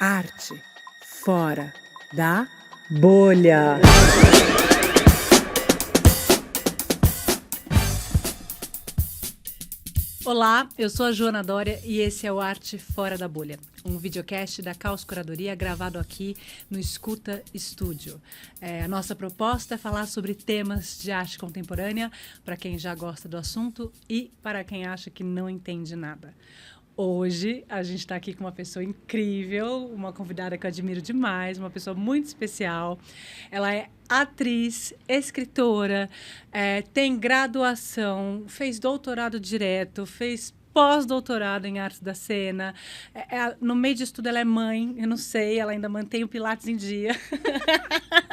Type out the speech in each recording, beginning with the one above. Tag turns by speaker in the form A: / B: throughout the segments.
A: Arte fora da bolha. Olá, eu sou a Joana Dória e esse é o Arte Fora da Bolha, um videocast da Caos Curadoria gravado aqui no Escuta Estúdio. A nossa proposta é falar sobre temas de arte contemporânea para quem já gosta do assunto e para quem acha que não entende nada. Hoje a gente está aqui com uma pessoa incrível, uma convidada que eu admiro demais, uma pessoa muito especial. Ela é atriz, escritora, tem graduação, fez doutorado direto, fez pós-doutorado em artes da cena. No meio disso tudo ela é mãe, eu não sei, ela ainda mantém o Pilates em dia.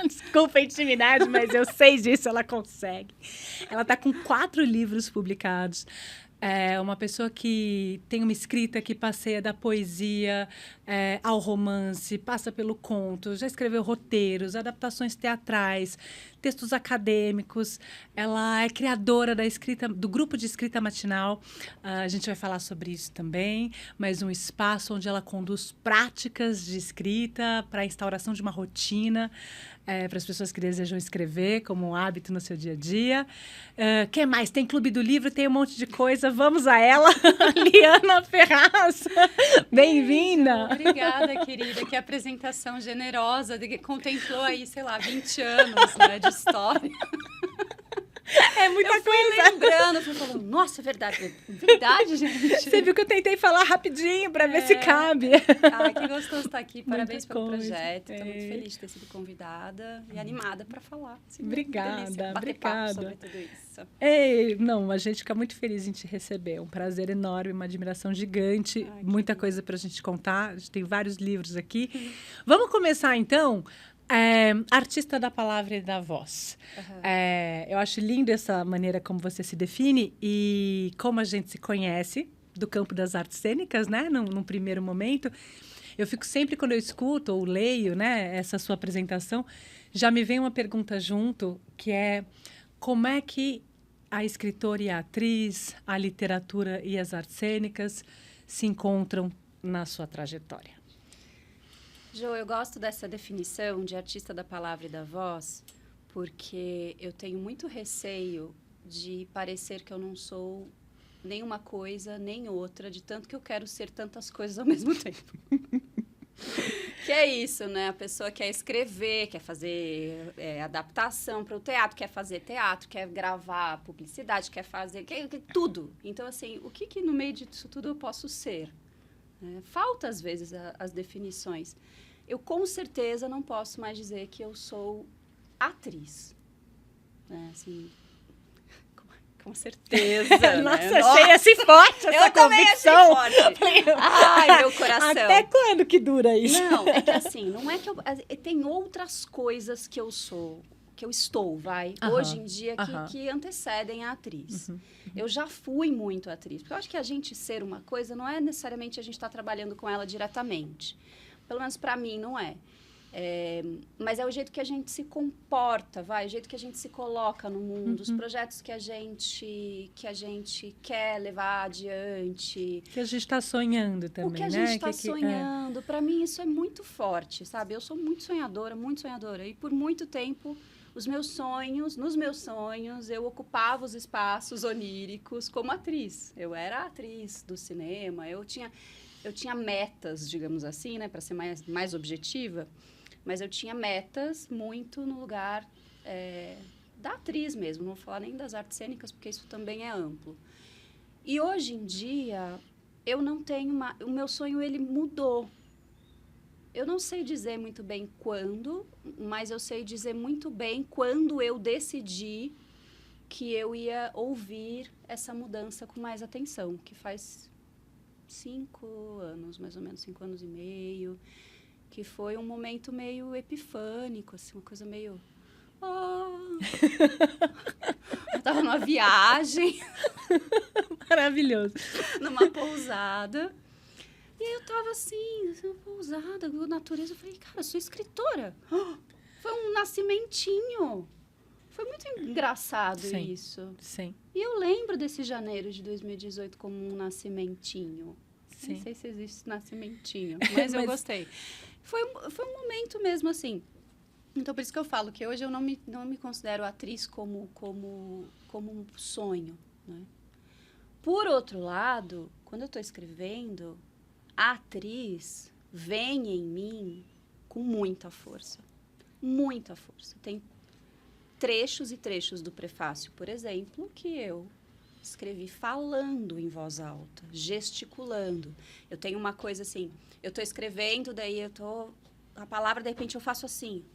A: Desculpa a intimidade, mas eu sei disso, ela consegue. Ela está com 4 livros publicados. É uma pessoa que tem uma escrita que passeia da poesia ao romance, passa pelo conto, já escreveu roteiros, adaptações teatrais, textos acadêmicos. Ela é criadora da escrita, do grupo de escrita matinal. A gente vai falar sobre isso também, mas um espaço onde ela conduz práticas de escrita para a instauração de uma rotina para as pessoas que desejam escrever como um hábito no seu dia a dia. Que mais? Tem Clube do Livro, tem um monte de coisa. Vamos a ela, Liana Ferraz. Bem-vinda.
B: Obrigada, querida. Que apresentação generosa. contemplou aí, sei lá, 20 anos, né, de história.
A: É muita
B: eu fui
A: coisa.
B: lembrando, fui falando, nossa, é verdade. Verdade, gente.
A: Você viu que eu tentei falar rapidinho para ver se cabe.
B: Ah, que gostoso estar aqui. Parabéns pelo projeto. Estou muito feliz de ter sido convidada e animada para falar.
A: Obrigada,
B: bater papo sobre tudo isso.
A: Não, a gente fica muito feliz em te receber. Um prazer enorme, uma admiração gigante. Muita coisa para a gente contar. A gente tem vários livros aqui. Vamos começar, então... artista da palavra e da voz. Eu acho lindo essa maneira como você se define e como a gente se conhece do campo das artes cênicas, né? Num primeiro momento. Eu fico sempre, quando eu escuto ou leio, né, essa sua apresentação, já me vem uma pergunta junto, que é como é que a escritora e a atriz, a literatura e as artes cênicas se encontram na sua trajetória?
B: Jo, eu gosto dessa definição de artista da palavra e da voz, porque eu tenho muito receio de parecer que eu não sou nem uma coisa, nem outra, de tanto que eu quero ser tantas coisas ao mesmo tempo. Que é isso, né? A pessoa quer escrever, quer fazer adaptação para o teatro, quer fazer teatro, quer gravar publicidade, quer fazer quer tudo. Então, assim, o que no meio disso tudo eu posso ser? Falta, às vezes, as definições. Eu, com certeza, não posso mais dizer que eu sou atriz. Assim, com certeza.
A: Nossa, achei assim forte essa convicção.
B: Eu também achei forte. Ai, meu coração.
A: Até quando que dura isso?
B: Não, é que assim, não é que eu... Tem outras coisas que eu sou, que eu estou, hoje em dia, que antecedem a atriz. Eu já fui muito atriz. Porque eu acho que a gente ser uma coisa não é necessariamente a gente estar trabalhando com ela diretamente. Pelo menos para mim, não é. Mas é o jeito que a gente se comporta, o jeito que a gente se coloca no mundo, os projetos que a gente quer levar adiante.
A: Que a gente está sonhando também, né?
B: O que a gente está sonhando. Para mim, isso é muito forte, sabe? Eu sou muito sonhadora. E por muito tempo... nos meus sonhos, eu ocupava os espaços oníricos como atriz. Eu era atriz do cinema, eu tinha metas, digamos assim, né, para ser mais objetiva, mas eu tinha metas muito no lugar da atriz mesmo, não vou falar nem das artes cênicas, porque isso também é amplo. E hoje em dia, eu não tenho o meu sonho, ele mudou. Eu não sei dizer muito bem quando, mas eu sei dizer muito bem quando eu decidi que eu ia ouvir essa mudança com mais atenção, que faz 5 anos, mais ou menos 5 anos e meio, que foi um momento meio epifânico, assim, uma coisa meio... Eu estava numa viagem.
A: Maravilhoso.
B: Numa pousada. E aí eu tava assim, uma pousada, natureza. Eu falei, cara, eu sou escritora. Foi um nascimentinho. Foi muito engraçado isso.
A: Sim.
B: E eu lembro desse janeiro de 2018 como um nascimentinho.
A: Sim.
B: Nem sei se existe nascimentinho, mas eu gostei. Foi um momento mesmo assim. Então, por isso que eu falo que hoje eu não me considero atriz como um sonho, né? Por outro lado, quando eu estou escrevendo, a atriz vem em mim com muita força. Muita força. Tem trechos e trechos do prefácio, por exemplo, que eu escrevi falando em voz alta, gesticulando. Eu tenho uma coisa assim, eu estou escrevendo, daí a palavra, de repente, eu faço assim.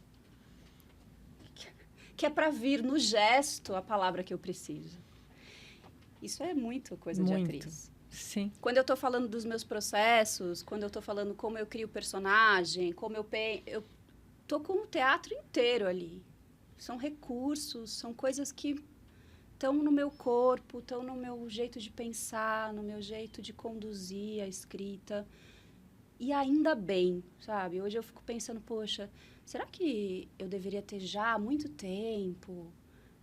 B: Que é para vir no gesto a palavra que eu preciso. Isso é muito coisa de atriz.
A: Sim.
B: Quando eu estou falando dos meus processos, quando eu estou falando como eu crio o personagem, como eu estou com o teatro inteiro ali. São recursos, são coisas que estão no meu corpo, estão no meu jeito de pensar, no meu jeito de conduzir a escrita. E ainda bem, sabe? Hoje eu fico pensando, poxa, será que eu deveria ter já há muito tempo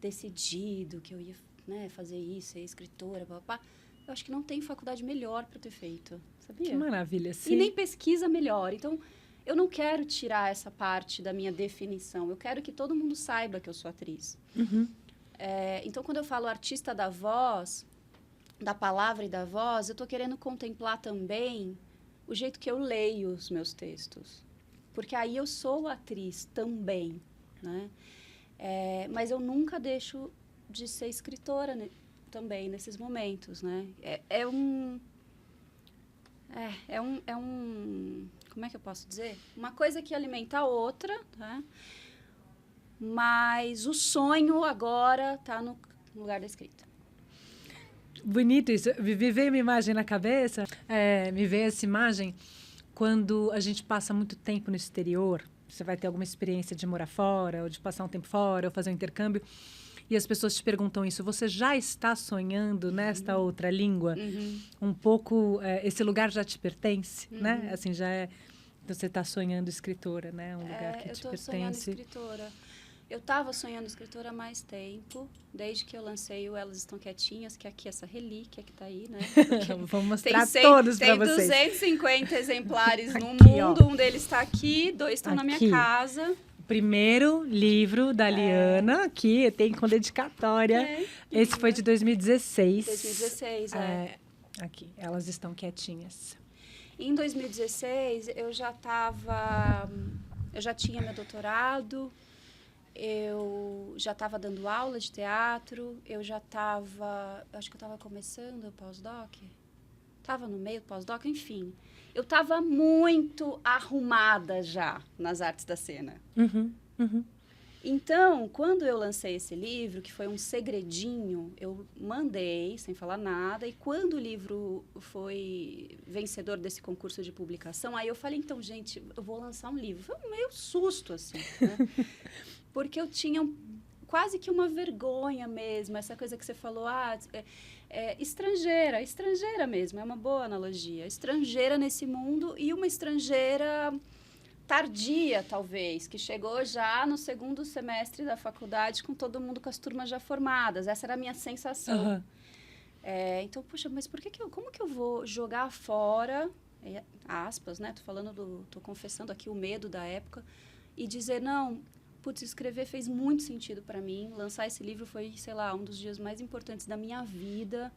B: decidido que eu ia, né, fazer isso, ser escritora, papá? Eu acho que não tem faculdade melhor para ter feito, sabia?
A: Que maravilha, sim.
B: E nem pesquisa melhor. Então, eu não quero tirar essa parte da minha definição. Eu quero que todo mundo saiba que eu sou atriz.
A: Uhum.
B: Então, quando eu falo artista da voz, da palavra e da voz, eu estou querendo contemplar também o jeito que eu leio os meus textos. Porque aí eu sou atriz também, né? Mas eu nunca deixo de ser escritora também nesses momentos, né? Como é que eu posso dizer? Uma coisa que alimenta a outra, né? Mas o sonho agora está no lugar da escrita.
A: Bonito isso. Me veio uma imagem na cabeça, me veio essa imagem quando a gente passa muito tempo no exterior. Você vai ter alguma experiência de morar fora, ou de passar um tempo fora, ou fazer um intercâmbio, e as pessoas te perguntam isso. Você já está sonhando nesta outra língua? Um pouco, esse lugar já te pertence, né? Assim, já é... Você está sonhando escritora, né? Um lugar que te pertence.
B: Eu estou sonhando escritora. Eu estava sonhando escritora há mais tempo, desde que eu lancei o Elas Estão Quietinhas, que é aqui essa relíquia que está aí, né?
A: Vamos mostrar todos para vocês.
B: Tem 250 exemplares no
A: aqui,
B: mundo, um deles está aqui, 2 estão na minha casa.
A: Primeiro livro da Liana, aqui tem com dedicatória. Esse foi de 2016.
B: 2016,
A: Aqui, Elas Estão Quietinhas.
B: Em 2016, eu já tinha meu doutorado, eu já estava dando aula de teatro, acho que eu estava começando o pós-doc, estava no meio do pós-doc, enfim. Eu estava muito arrumada já nas artes da cena. Então, quando eu lancei esse livro, que foi um segredinho, eu mandei, sem falar nada, e quando o livro foi vencedor desse concurso de publicação, aí eu falei, então, gente, eu vou lançar um livro. Foi um meio susto, assim, né? Porque eu tinha quase que uma vergonha mesmo, essa coisa que você falou, estrangeira mesmo, é uma boa analogia. Estrangeira nesse mundo e uma estrangeira tardia, talvez, que chegou já no segundo semestre da faculdade com todo mundo com as turmas já formadas. Essa era a minha sensação. Então, puxa, mas como que eu vou jogar fora, aspas, né? Tô confessando aqui o medo da época, e dizer, não, putz, escrever fez muito sentido para mim. Lançar esse livro foi, sei lá, um dos dias mais importantes da minha vida.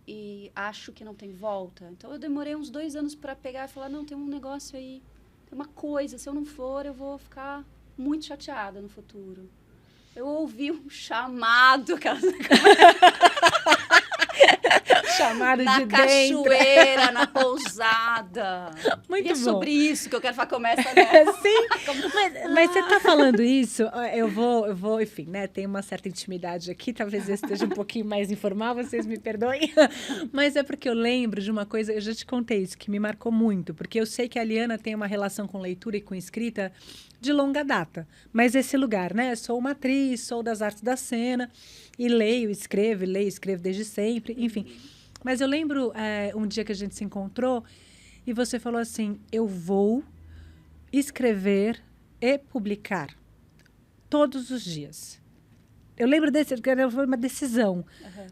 B: E acho que não tem volta. Então, eu demorei uns 2 anos para pegar e falar, não, tem um negócio aí, tem uma coisa, se eu não for, eu vou ficar muito chateada no futuro. Eu ouvi um chamado,
A: chamado
B: na
A: de
B: cachoeira,
A: dentro.
B: Na pousada.
A: Muito
B: e é
A: bom.
B: sobre isso que eu quero falar, começa nessa.
A: Sim, mas você está falando isso, eu vou, enfim, né, tem uma certa intimidade aqui, talvez eu esteja um pouquinho mais informal, vocês me perdoem, mas é porque eu lembro de uma coisa, eu já te contei isso, que me marcou muito, porque eu sei que a Liana tem uma relação com leitura e com escrita de longa data, mas esse lugar, né, sou uma atriz, sou das artes da cena, e leio, escrevo desde sempre, enfim. Mas eu lembro um dia que a gente se encontrou e você falou assim, eu vou escrever e publicar todos os dias. Eu lembro desse, porque foi uma decisão,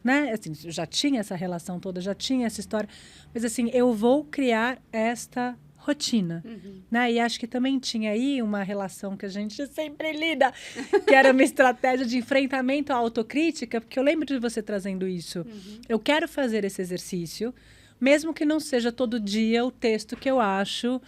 A: né? Assim, eu já tinha essa relação toda, já tinha essa história. Mas, assim, eu vou criar esta rotina, né? E acho que também tinha aí uma relação que a gente sempre lida, que era uma estratégia de enfrentamento à autocrítica, porque eu lembro de você trazendo isso. Eu quero fazer esse exercício, mesmo que não seja todo dia o texto que eu acho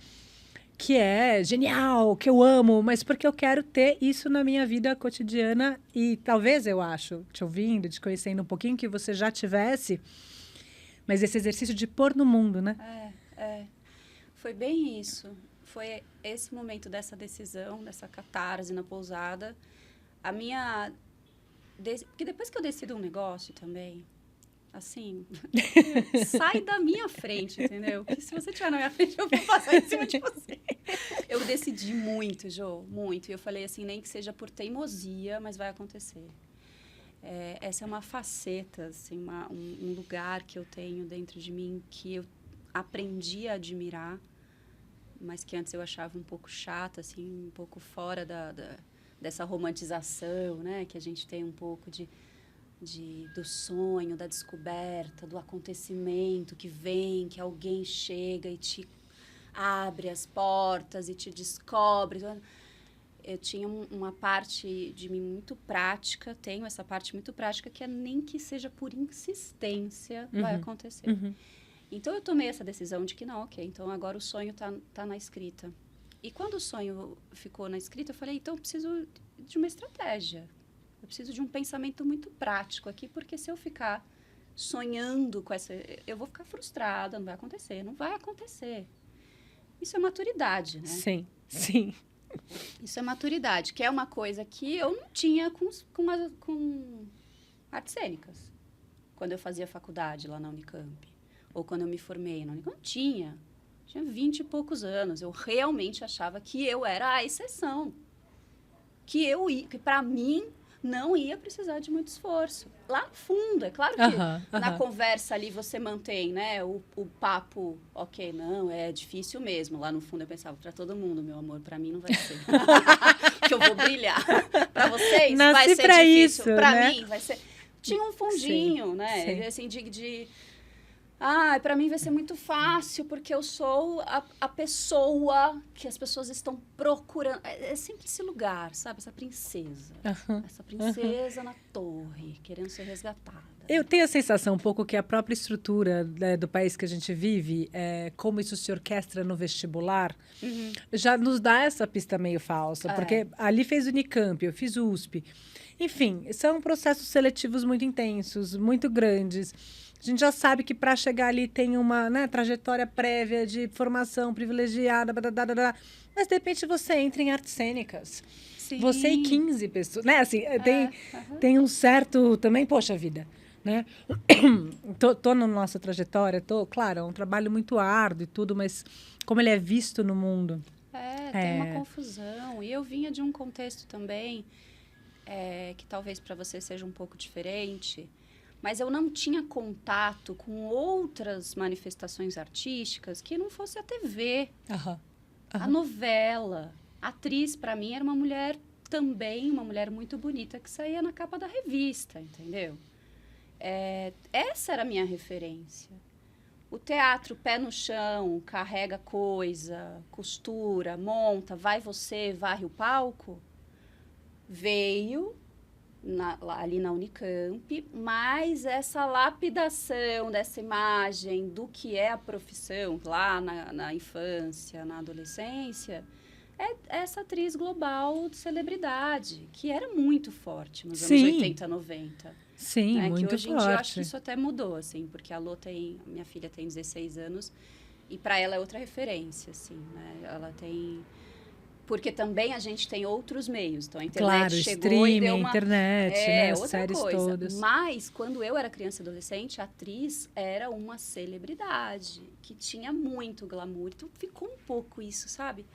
A: que é genial, que eu amo, mas porque eu quero ter isso na minha vida cotidiana e talvez eu acho, te ouvindo, te conhecendo um pouquinho, que você já tivesse, mas esse exercício de pôr no mundo, né?
B: Foi bem isso. Foi esse momento dessa decisão, dessa catarse na pousada. A minha... Porque depois que eu decido um negócio também, assim, sai da minha frente, entendeu? Porque se você estiver na minha frente, eu vou passar em cima de você. Eu decidi muito, Jô, muito. E eu falei assim, nem que seja por teimosia, mas vai acontecer. Essa é uma faceta, assim, um lugar que eu tenho dentro de mim que eu aprendi a admirar, mas que antes eu achava um pouco chata, assim, um pouco fora dessa romantização, né? Que a gente tem um pouco do sonho, da descoberta, do acontecimento que vem, que alguém chega e te abre as portas e te descobre. Eu tinha uma parte de mim muito prática, tenho essa parte muito prática, que é nem que seja por insistência vai acontecer. Então, eu tomei essa decisão de que não, ok, então agora o sonho tá na escrita. E quando o sonho ficou na escrita, eu falei, então eu preciso de uma estratégia. Eu preciso de um pensamento muito prático aqui, porque se eu ficar sonhando com essa... Eu vou ficar frustrada, não vai acontecer. Não vai acontecer. Isso é maturidade, né?
A: Sim, sim.
B: Isso é maturidade, que é uma coisa que eu não tinha com artes cênicas. Quando eu fazia faculdade lá na Unicamp. Ou quando eu me formei na Unicamp. Não tinha. Tinha 20 e poucos anos. Eu realmente achava que eu era a exceção. Que para mim... não ia precisar de muito esforço. Lá no fundo, é claro que na conversa ali você mantém, né, o papo, ok, não, é difícil mesmo. Lá no fundo eu pensava, para todo mundo, meu amor, para mim não vai ser. Que eu vou brilhar. Para vocês vai ser difícil. Para mim vai ser... Tinha um fundinho, sim, né, sim. Assim, para mim vai ser muito fácil, porque eu sou a pessoa que as pessoas estão procurando. É sempre esse lugar, sabe? Essa princesa. Essa princesa na torre, querendo ser resgatada.
A: Eu tenho a sensação um pouco que a própria estrutura, né, do país que a gente vive, como isso se orquestra no vestibular, já nos dá essa pista meio falsa. Porque ali fez Unicamp, eu fiz USP. Enfim, são processos seletivos muito intensos, muito grandes. A gente já sabe que para chegar ali tem uma, né, trajetória prévia de formação privilegiada, mas de repente você entra em artes cênicas. Sim. Você e 15 pessoas, né? Assim, tem um certo também, poxa vida, né? Tô na nossa trajetória, claro, é um trabalho muito árduo e tudo, mas como ele é visto no mundo.
B: Tem uma confusão. E eu vinha de um contexto também que talvez para você seja um pouco diferente. Mas eu não tinha contato com outras manifestações artísticas que não fosse a TV, a novela. A atriz, para mim, era uma mulher também, uma mulher muito bonita, que saía na capa da revista, entendeu? Essa era a minha referência. O teatro, pé no chão, carrega coisa, costura, monta, vai você, varre o palco, veio... ali na Unicamp, mas essa lapidação dessa imagem do que é a profissão lá na infância, na adolescência, é essa atriz global de celebridade, que era muito forte nos anos 80, 90.
A: Sim,
B: né?
A: muito
B: que hoje
A: forte.
B: em dia eu acho que isso até mudou, assim, porque a Lô minha filha tem 16 anos, e para ela é outra referência, assim, né? Ela tem... Porque também a gente tem outros meios. Então, a internet chegou
A: streaming,
B: e deu uma...
A: internet, né? As
B: outra
A: séries
B: coisa.
A: todas.
B: Mas, quando eu era criança e adolescente, a atriz era uma celebridade, que tinha muito glamour. Então, ficou um pouco isso, sabe?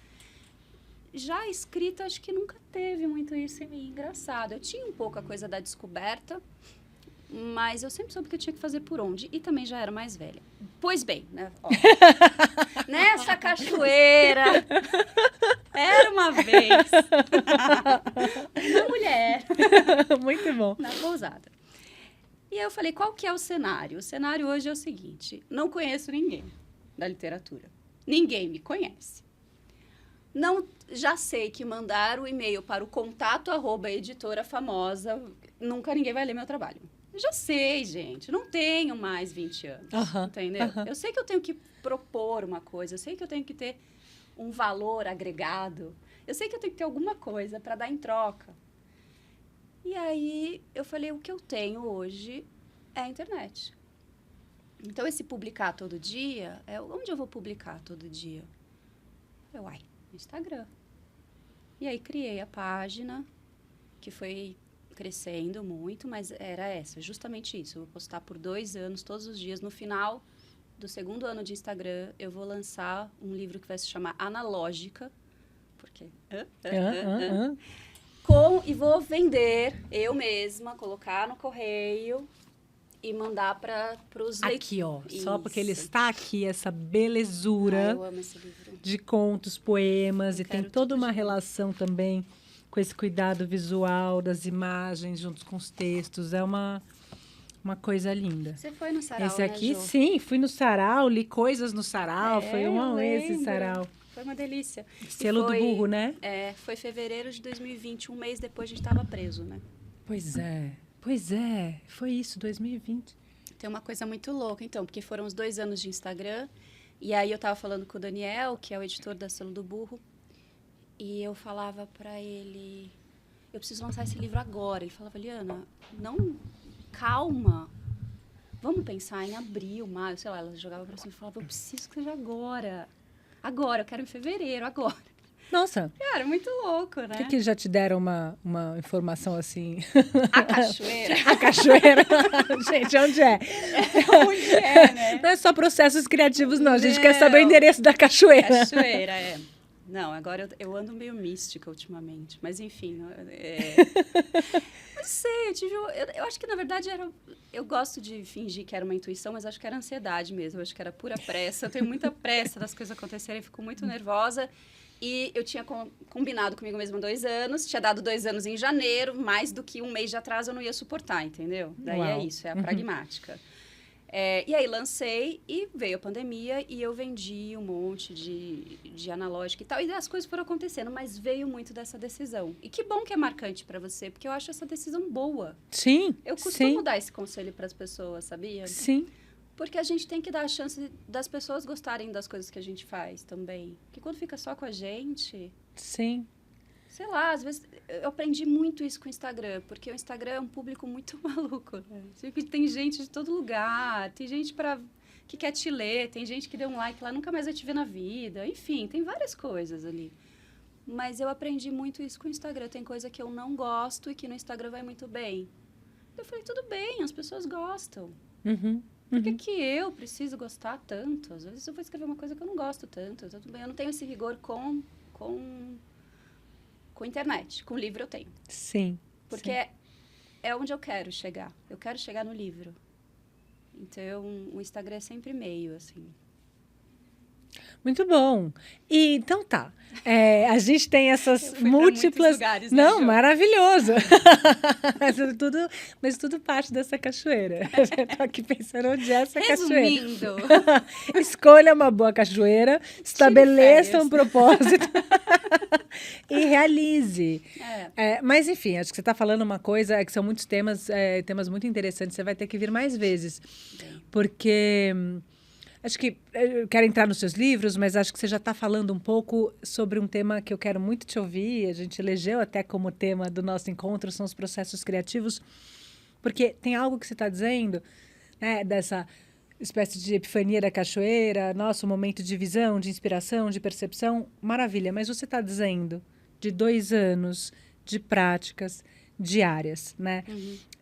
B: Já a escrita, acho que nunca teve muito isso em mim. Engraçado. Eu tinha um pouco a coisa da descoberta, mas eu sempre soube que eu tinha que fazer por onde. E também já era mais velha. Pois bem, né? Ó, nessa cachoeira, era uma vez uma mulher
A: Muito bom.
B: na pousada. E aí eu falei, qual que é o cenário? O cenário hoje é o seguinte, não conheço ninguém da literatura. Ninguém me conhece. Não, já sei que mandar o e-mail para o contato@editora famosa, nunca ninguém vai ler meu trabalho. Já sei, gente, não tenho mais 20 anos, entendeu? Eu sei que eu tenho que propor uma coisa, eu sei que eu tenho que ter um valor agregado, eu sei que eu tenho que ter alguma coisa para dar em troca. E aí eu falei, o que eu tenho hoje é a internet. Então, esse publicar todo dia, onde eu vou publicar todo dia? No Instagram. E aí criei a página, que foi crescendo muito, mas era justamente isso. Eu vou postar por 2 anos, todos os dias. No final do 2º ano de Instagram, eu vou lançar um livro que vai se chamar Analógica, porque... E vou vender eu mesma, colocar no correio e mandar para os leitores.
A: Aqui, ó. Só porque ele está aqui, essa belezura
B: eu amo esse livro.
A: De contos, poemas, e tem toda uma relação também com esse cuidado visual das imagens juntos com os textos. É uma coisa linda.
B: Você foi no sarau,
A: esse aqui,
B: né,
A: sim, fui no sarau, li coisas no sarau, foi esse sarau.
B: Foi uma delícia.
A: Selo do burro, né?
B: Foi fevereiro de 2020, um mês depois a gente estava preso, né?
A: Pois é, foi isso, 2020.
B: Tem uma coisa muito louca, então, porque foram os 2 anos de Instagram, e aí eu estava falando com o Daniel, que é o editor da Selo do Burro, e eu falava para ele, eu preciso lançar esse livro agora. Ele falava, Liana, não, calma, vamos pensar em abril, maio, sei lá, ela jogava para cima e falava, eu preciso que seja agora, eu quero em fevereiro, agora.
A: Nossa.
B: Cara, muito louco, né?
A: Por que já te deram uma informação assim?
B: A cachoeira.
A: A cachoeira. Gente, onde é?
B: Onde é, né?
A: Não é só processos criativos, não. A gente quer saber o endereço da cachoeira.
B: Cachoeira, Não, agora eu ando meio mística ultimamente. Mas, enfim. Não sei, eu acho que, na verdade, eu gosto de fingir que era uma intuição, mas acho que era ansiedade mesmo. Eu acho que era pura pressa. Eu tenho muita pressa das coisas acontecerem, fico muito nervosa. E eu tinha combinado comigo mesma 2 anos, tinha dado 2 anos em janeiro, mais do que um mês de atraso eu não ia suportar, entendeu? Daí é isso, é a pragmática. E aí lancei e veio a pandemia e eu vendi um monte de analógica e tal. E as coisas foram acontecendo, mas veio muito dessa decisão. E que bom que é marcante para você, porque eu acho essa decisão boa.
A: Sim,
B: eu costumo dar esse conselho para as pessoas, sabia?
A: Sim.
B: Porque a gente tem que dar a chance das pessoas gostarem das coisas que a gente faz também. Porque quando fica só com a gente...
A: Sim.
B: Sei lá, às vezes eu aprendi muito isso com o Instagram, porque o Instagram é um público muito maluco, né? Tem gente de todo lugar, tem gente que quer te ler, tem gente que deu um like lá, nunca mais vai te ver na vida. Enfim, tem várias coisas ali. Mas eu aprendi muito isso com o Instagram. Tem coisa que eu não gosto e que no Instagram vai muito bem. Eu falei, tudo bem, as pessoas gostam. Por que eu preciso gostar tanto? Às vezes eu vou escrever uma coisa que eu não gosto tanto. Tudo bem, eu não tenho esse rigor com internet. Com livro eu tenho.
A: Sim.
B: Porque é onde eu quero chegar. Eu quero chegar no livro. Então, o Instagram é sempre meio, assim.
A: Muito bom. E, então tá. A gente tem essas múltiplas...
B: Lugares,
A: não,
B: né,
A: maravilhoso. mas tudo parte dessa cachoeira. Eu tô aqui pensando onde é essa
B: Resumindo.
A: cachoeira. Escolha uma boa cachoeira, estabeleça um propósito e realize. Mas, enfim, acho que você está falando uma coisa, que são muitos temas muito interessantes. Você vai ter que vir mais vezes. Porque... Acho que eu quero entrar nos seus livros, mas acho que você já está falando um pouco sobre um tema que eu quero muito te ouvir. A gente elegeu até como tema do nosso encontro, são os processos criativos. Porque tem algo que você está dizendo, né, dessa espécie de epifania da cachoeira, nosso momento de visão, de inspiração, de percepção, maravilha. Mas você está dizendo de 2 anos de práticas diárias, né?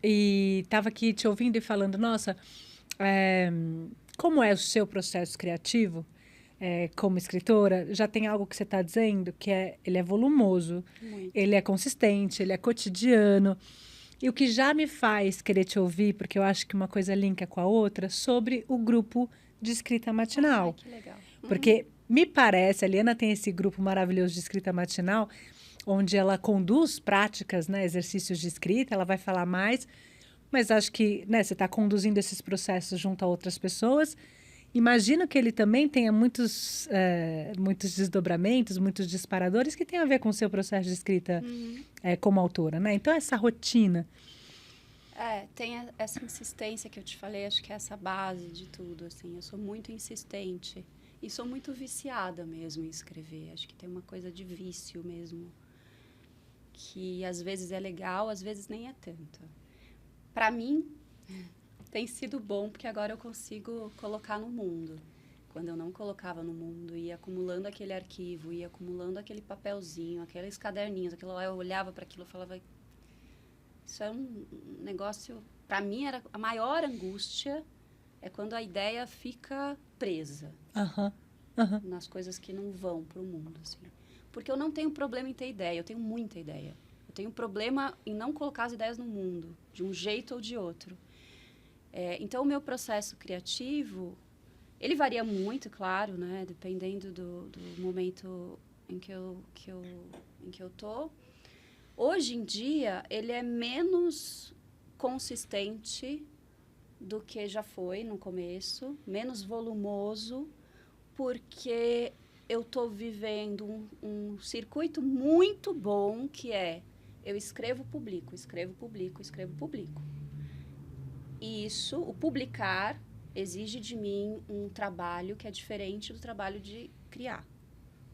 A: E estava aqui te ouvindo e falando, nossa... Como é o seu processo criativo como escritora? Já tem algo que você está dizendo que ele é volumoso, ele é consistente, ele é cotidiano. E o que já me faz querer te ouvir, porque eu acho que uma coisa linka com a outra, sobre o grupo de escrita matinal.
B: Que legal.
A: Porque me parece, a Liana tem esse grupo maravilhoso de escrita matinal, onde ela conduz práticas, né, exercícios de escrita, ela vai falar mais, mas acho que, né, você está conduzindo esses processos junto a outras pessoas. Imagino que ele também tenha muitos desdobramentos, muitos disparadores que têm a ver com o seu processo de escrita como autora, né? Então, essa rotina.
B: Tem essa insistência que eu te falei, acho que é essa base de tudo, assim. Eu sou muito insistente e sou muito viciada mesmo em escrever. Acho que tem uma coisa de vício mesmo, que às vezes é legal, às vezes nem é tanto. Para mim, tem sido bom, porque agora eu consigo colocar no mundo. Quando eu não colocava no mundo, ia acumulando aquele arquivo, ia acumulando aquele papelzinho, aqueles caderninhos, eu olhava para aquilo e falava... Isso é um negócio... Para mim, era a maior angústia é quando a ideia fica presa nas coisas que não vão para o mundo, assim. Porque eu não tenho problema em ter ideia, eu tenho muita ideia. Eu tenho problema em não colocar as ideias no mundo, de um jeito ou de outro. Então, o meu processo criativo, ele varia muito, claro, né? Dependendo do momento em que eu tô. Hoje em dia, ele é menos consistente do que já foi no começo, menos volumoso, porque eu estou vivendo um circuito muito bom, que é eu escrevo, publico, escrevo, publico, escrevo, publico. E isso, o publicar, exige de mim um trabalho que é diferente do trabalho de criar.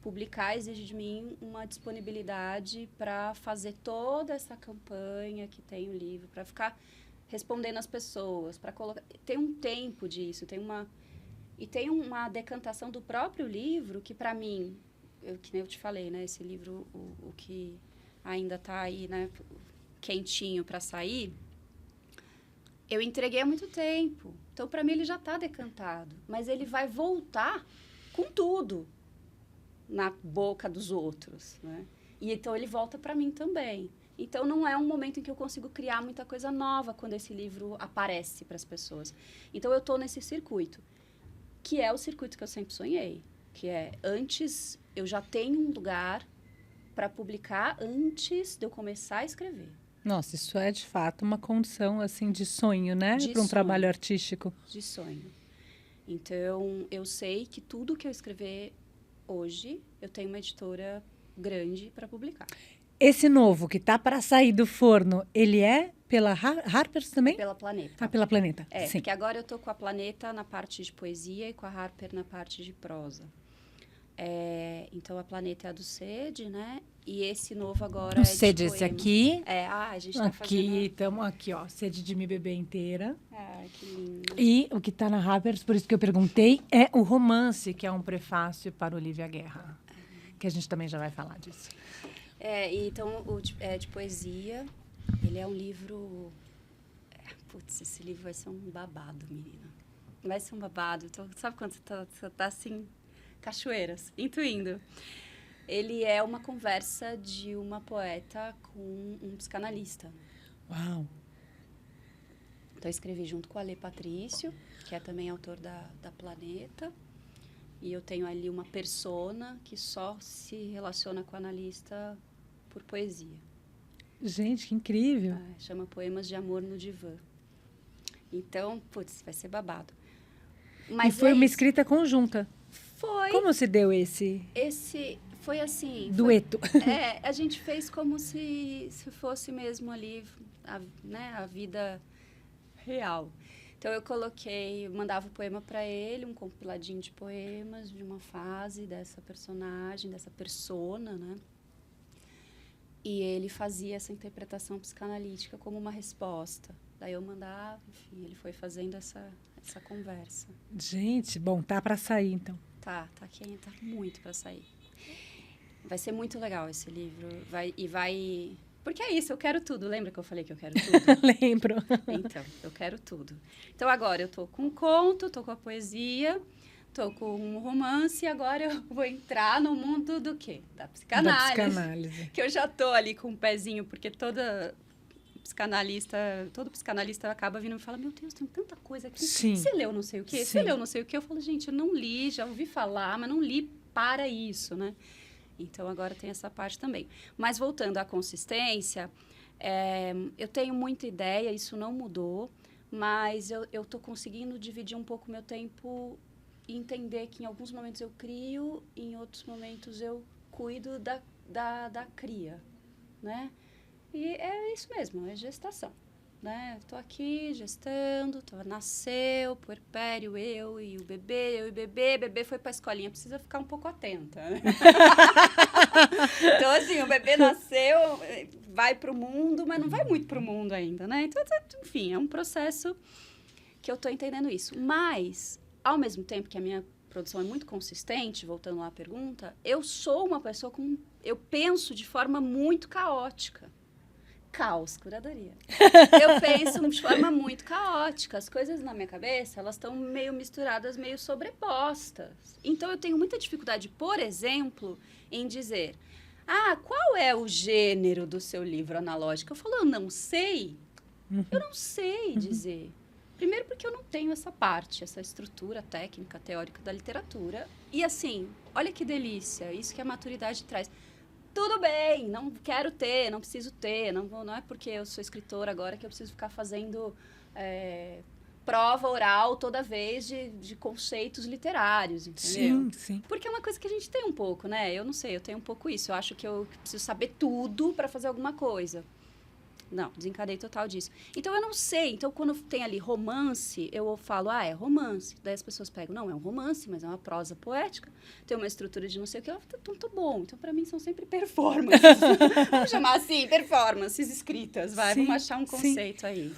B: Publicar exige de mim uma disponibilidade para fazer toda essa campanha que tem o livro, para ficar respondendo as pessoas, para colocar... Tem um tempo disso, tem uma decantação do próprio livro que, para mim, que nem eu te falei, né? Esse livro, o que ainda está aí, né, quentinho para sair... Eu entreguei há muito tempo. Então, para mim, ele já está decantado. Mas ele vai voltar com tudo na boca dos outros, né? E então, ele volta para mim também. Então, não é um momento em que eu consigo criar muita coisa nova quando esse livro aparece para as pessoas. Então, eu estou nesse circuito, que é o circuito que eu sempre sonhei. Que é, antes, eu já tenho um lugar para publicar antes de eu começar a escrever.
A: Nossa, isso é, de fato, uma condição, assim, de sonho, né? Para um trabalho artístico.
B: De sonho. Então, eu sei que tudo que eu escrever hoje, eu tenho uma editora grande para publicar.
A: Esse novo, que tá para sair do forno, ele é pela Harper's também?
B: Pela Planeta.
A: Ah, pela Planeta, sim.
B: Porque agora eu tô com a Planeta na parte de poesia e com a Harper na parte de prosa. Então, a Planeta é a do Sede, né? E esse novo agora
A: o Sede, esse aqui.
B: A gente tá fazendo...
A: Aqui, estamos aqui, ó. Sede de Me Beber Inteira.
B: Que lindo.
A: E o que está na Harper's, por isso que eu perguntei, é o Romance, que é um prefácio para Olivia Guerra. Que a gente também já vai falar disso.
B: Então, de poesia, ele é um livro... Putz, esse livro vai ser um babado, menina. Vai ser um babado. Então, sabe quando você tá assim... Cachoeiras, intuindo. Ele é uma conversa de uma poeta com um psicanalista.
A: Uau!
B: Então, eu escrevi junto com a Lê Patrício, que é também autor da Planeta. E eu tenho ali uma persona que só se relaciona com o analista por poesia.
A: Gente, que incrível!
B: Chama Poemas de Amor no Divã. Então, putz, vai ser babado. Mas
A: e foi uma escrita conjunta.
B: Foi.
A: Como se deu esse
B: foi assim...
A: dueto.
B: A gente fez como se fosse mesmo ali, a vida real. Então, eu mandava o poema para ele, um compiladinho de poemas de uma fase dessa personagem, dessa persona, né? E ele fazia essa interpretação psicanalítica como uma resposta. Daí eu mandava, enfim, ele foi fazendo essa conversa.
A: Gente, bom, tá para sair, então.
B: Tá muito para sair. Vai ser muito legal esse livro. Porque é isso, eu quero tudo. Lembra que eu falei que eu quero tudo?
A: Lembro.
B: Então, eu quero tudo. Então, agora eu tô com conto, tô com a poesia, tô com um romance, e agora eu vou entrar no mundo do quê? Da psicanálise.
A: Da psicanálise.
B: Que eu já tô ali com um pezinho, porque todo psicanalista acaba vindo e fala, meu Deus, tem tanta coisa aqui.
A: Sim.
B: Você leu não sei o quê?
A: Sim.
B: Você leu não sei o quê? Eu falo, gente, eu não li, já ouvi falar, mas não li para isso, né? Então, agora tem essa parte também. Mas, voltando à consistência, eu tenho muita ideia, isso não mudou, mas eu estou conseguindo dividir um pouco meu tempo e entender que em alguns momentos eu crio, em outros momentos eu cuido da cria, né? E é isso mesmo, é gestação, né? Estou aqui gestando, nasceu, puerpério, eu e o bebê foi para a escolinha, precisa ficar um pouco atenta, né? Então, assim, o bebê nasceu, vai para o mundo, mas não vai muito para o mundo ainda, né? Então, enfim, é um processo que eu estou entendendo isso. Mas, ao mesmo tempo que a minha produção é muito consistente, voltando lá à pergunta, eu sou uma pessoa eu penso de forma muito caótica. Caos, curadoria. Eu penso de forma muito caótica. As coisas na minha cabeça, elas estão meio misturadas, meio sobrepostas. Então, eu tenho muita dificuldade, por exemplo, em dizer, qual é o gênero do seu livro analógico? Eu falo, eu não sei. Eu não sei dizer. Primeiro porque eu não tenho essa parte, essa estrutura técnica, teórica da literatura. E assim, olha que delícia, isso que a maturidade traz. Tudo bem, não quero ter, não preciso ter, não é porque eu sou escritora agora que eu preciso ficar fazendo prova oral toda vez de conceitos literários, entendeu?
A: Sim, sim.
B: Porque é uma coisa que a gente tem um pouco, né? Eu não sei, eu tenho um pouco isso. Eu acho que eu preciso saber tudo para fazer alguma coisa. Não, desencadei total disso. Então, eu não sei. Então, quando tem ali romance, eu falo, é romance. Daí as pessoas pegam, não, é um romance, mas é uma prosa poética. Tem uma estrutura de não sei o que. Então, tá bom. Então, para mim, são sempre performances. Vamos chamar assim, performances escritas, vai. Vamos achar um conceito aí.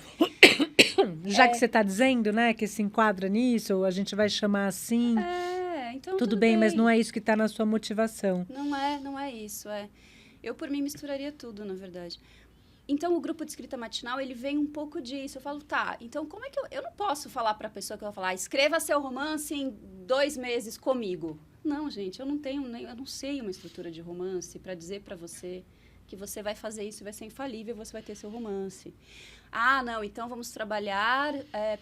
A: Já que você está dizendo, né, que se enquadra nisso, ou a gente vai chamar assim.
B: Então
A: tudo bem, mas não é isso que está na sua motivação.
B: Não é isso, Eu, por mim, misturaria tudo, na verdade. Então, o grupo de escrita matinal, ele vem um pouco disso. Eu falo, então como é que eu não posso falar para a pessoa que eu vou falar, escreva seu romance em 2 meses comigo. Não, gente, eu não sei uma estrutura de romance para dizer para você que você vai fazer isso, vai ser infalível, você vai ter seu romance. Não, então vamos trabalhar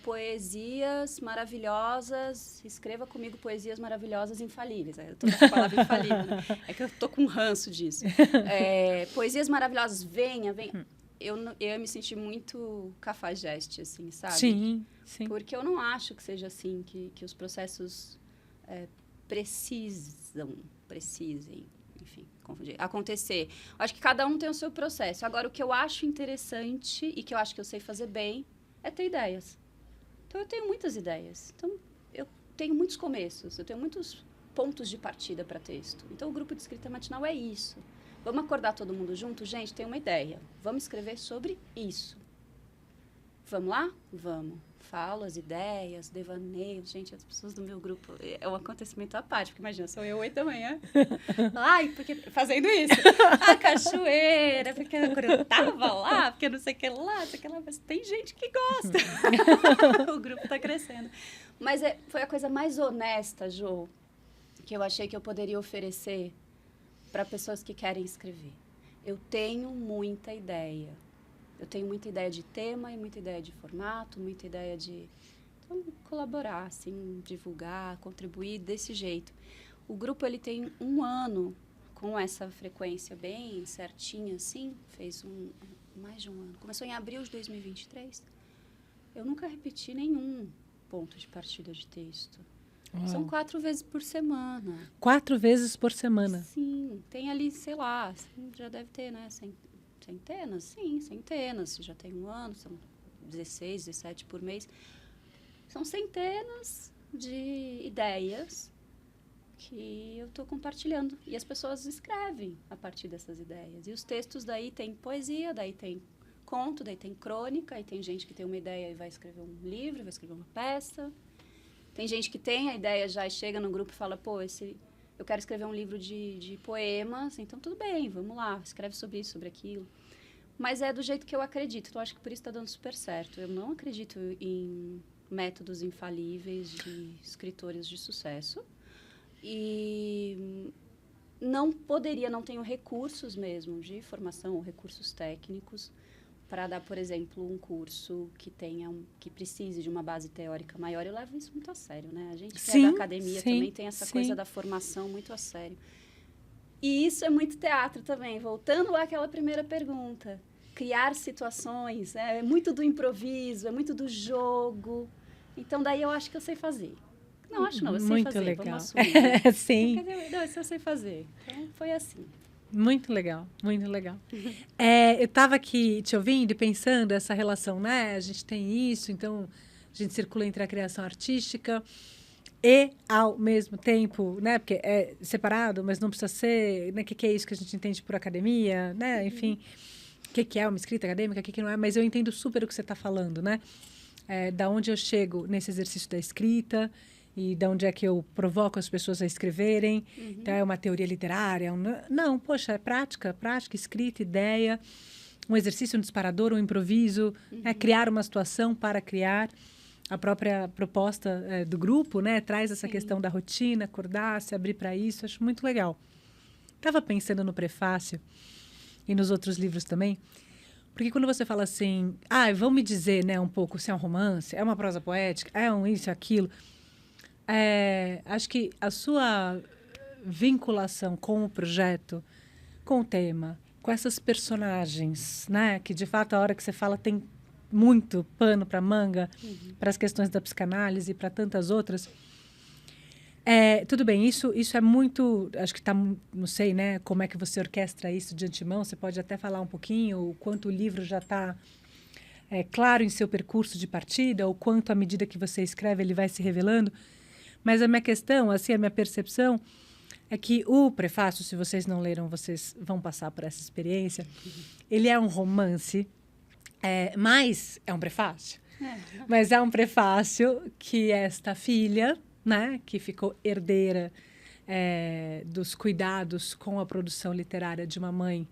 B: poesias maravilhosas, escreva comigo poesias maravilhosas infalíveis. Eu tô com a palavra infalível, né? É que eu tô com um ranço disso. Poesias maravilhosas, venha. Eu me senti muito cafajeste, assim, sabe?
A: Sim.
B: Porque eu não acho que seja assim, que os processos precisem, enfim, confundir, acontecer. Acho que cada um tem o seu processo. Agora, o que eu acho interessante e que eu acho que eu sei fazer bem é ter ideias. Então, eu tenho muitas ideias. Então, eu tenho muitos começos, eu tenho muitos pontos de partida para texto. Então, o grupo de escrita matinal é isso. Vamos acordar todo mundo junto? Gente, tem uma ideia. Vamos escrever sobre isso. Vamos lá? Vamos. Falo as ideias, devaneio. Gente, as pessoas do meu grupo, é um acontecimento à parte, porque imagina, sou eu 8 da manhã. Porque fazendo isso. A cachoeira, porque eu tava lá, porque não sei o que lá, mas tem gente que gosta. O grupo tá crescendo. Mas foi a coisa mais honesta, Jo, que eu achei que eu poderia oferecer para pessoas que querem escrever. Eu tenho muita ideia. Eu tenho muita ideia de tema e muita ideia de formato, muita ideia de colaborar, assim, divulgar, contribuir desse jeito. O grupo, ele tem 1 ano com essa frequência bem certinha, assim, fez mais de 1 ano. Começou em abril de 2023. Eu nunca repeti nenhum ponto de partida de texto. Uau. São 4 vezes por semana.
A: 4 vezes por semana?
B: Sim, tem ali, sei lá, já deve ter, né, centenas? Sim, centenas. Já tem 1 ano, são 16, 17 por mês. São centenas de ideias que eu estou compartilhando. E as pessoas escrevem a partir dessas ideias. E os textos daí tem poesia, daí tem conto, daí tem crônica, aí tem gente que tem uma ideia e vai escrever um livro, vai escrever uma peça. Tem gente que tem a ideia já e chega no grupo e fala, eu quero escrever um livro de poemas, então tudo bem, vamos lá, escreve sobre isso, sobre aquilo. Mas é do jeito que eu acredito, então acho que por isso está dando super certo. Eu não acredito em métodos infalíveis de escritores de sucesso. E não tenho recursos mesmo de formação ou recursos técnicos para dar, por exemplo, um curso que precise de uma base teórica maior, eu levo isso muito a sério, né? A gente que é da academia também tem essa coisa da formação muito a sério. E isso é muito teatro também. Voltando àquela primeira pergunta, criar situações, é muito do improviso, é muito do jogo. Então, daí eu acho que eu sei fazer. Não, acho não, eu sei
A: muito
B: fazer.
A: Legal.
B: Vamos assumir.
A: Sim.
B: Não, isso eu sei fazer. Então, foi assim.
A: Muito legal, muito legal. Eu estava aqui te ouvindo e pensando essa relação, né? A gente tem isso, então a gente circula entre a criação artística e, ao mesmo tempo, né? Porque é separado, mas não precisa ser, né? O que é isso que a gente entende por academia, né? Enfim, o que é uma escrita acadêmica, o que não é. Mas eu entendo super o que você está falando, né? Da onde eu chego nesse exercício da escrita e de onde é que eu provoco as pessoas a escreverem. Então, é uma teoria literária? Não, poxa, é prática, escrita, ideia, um exercício, um disparador, um improviso, criar uma situação para criar. A própria proposta do grupo, né, traz essa questão da rotina, acordar, se abrir para isso, acho muito legal. Estava pensando no prefácio e nos outros livros também, porque quando você fala assim, vão me dizer, né, um pouco se é um romance, é uma prosa poética, é um isso, aquilo. Acho que a sua vinculação com o projeto, com o tema, com essas personagens, né, que de fato a hora que você fala tem muito pano para manga, para as questões da psicanálise e para tantas outras. Tudo bem, isso é muito, acho que não sei, né, como é que você orquestra isso de antemão, você pode até falar um pouquinho o quanto o livro já está claro em seu percurso de partida, ou quanto à medida que você escreve ele vai se revelando. Mas a minha questão, assim, a minha percepção é que o prefácio, se vocês não leram, vocês vão passar por essa experiência. Ele é um romance, mas é um prefácio. Mas é um prefácio que esta filha, né, que ficou herdeira dos cuidados com a produção literária de uma mãe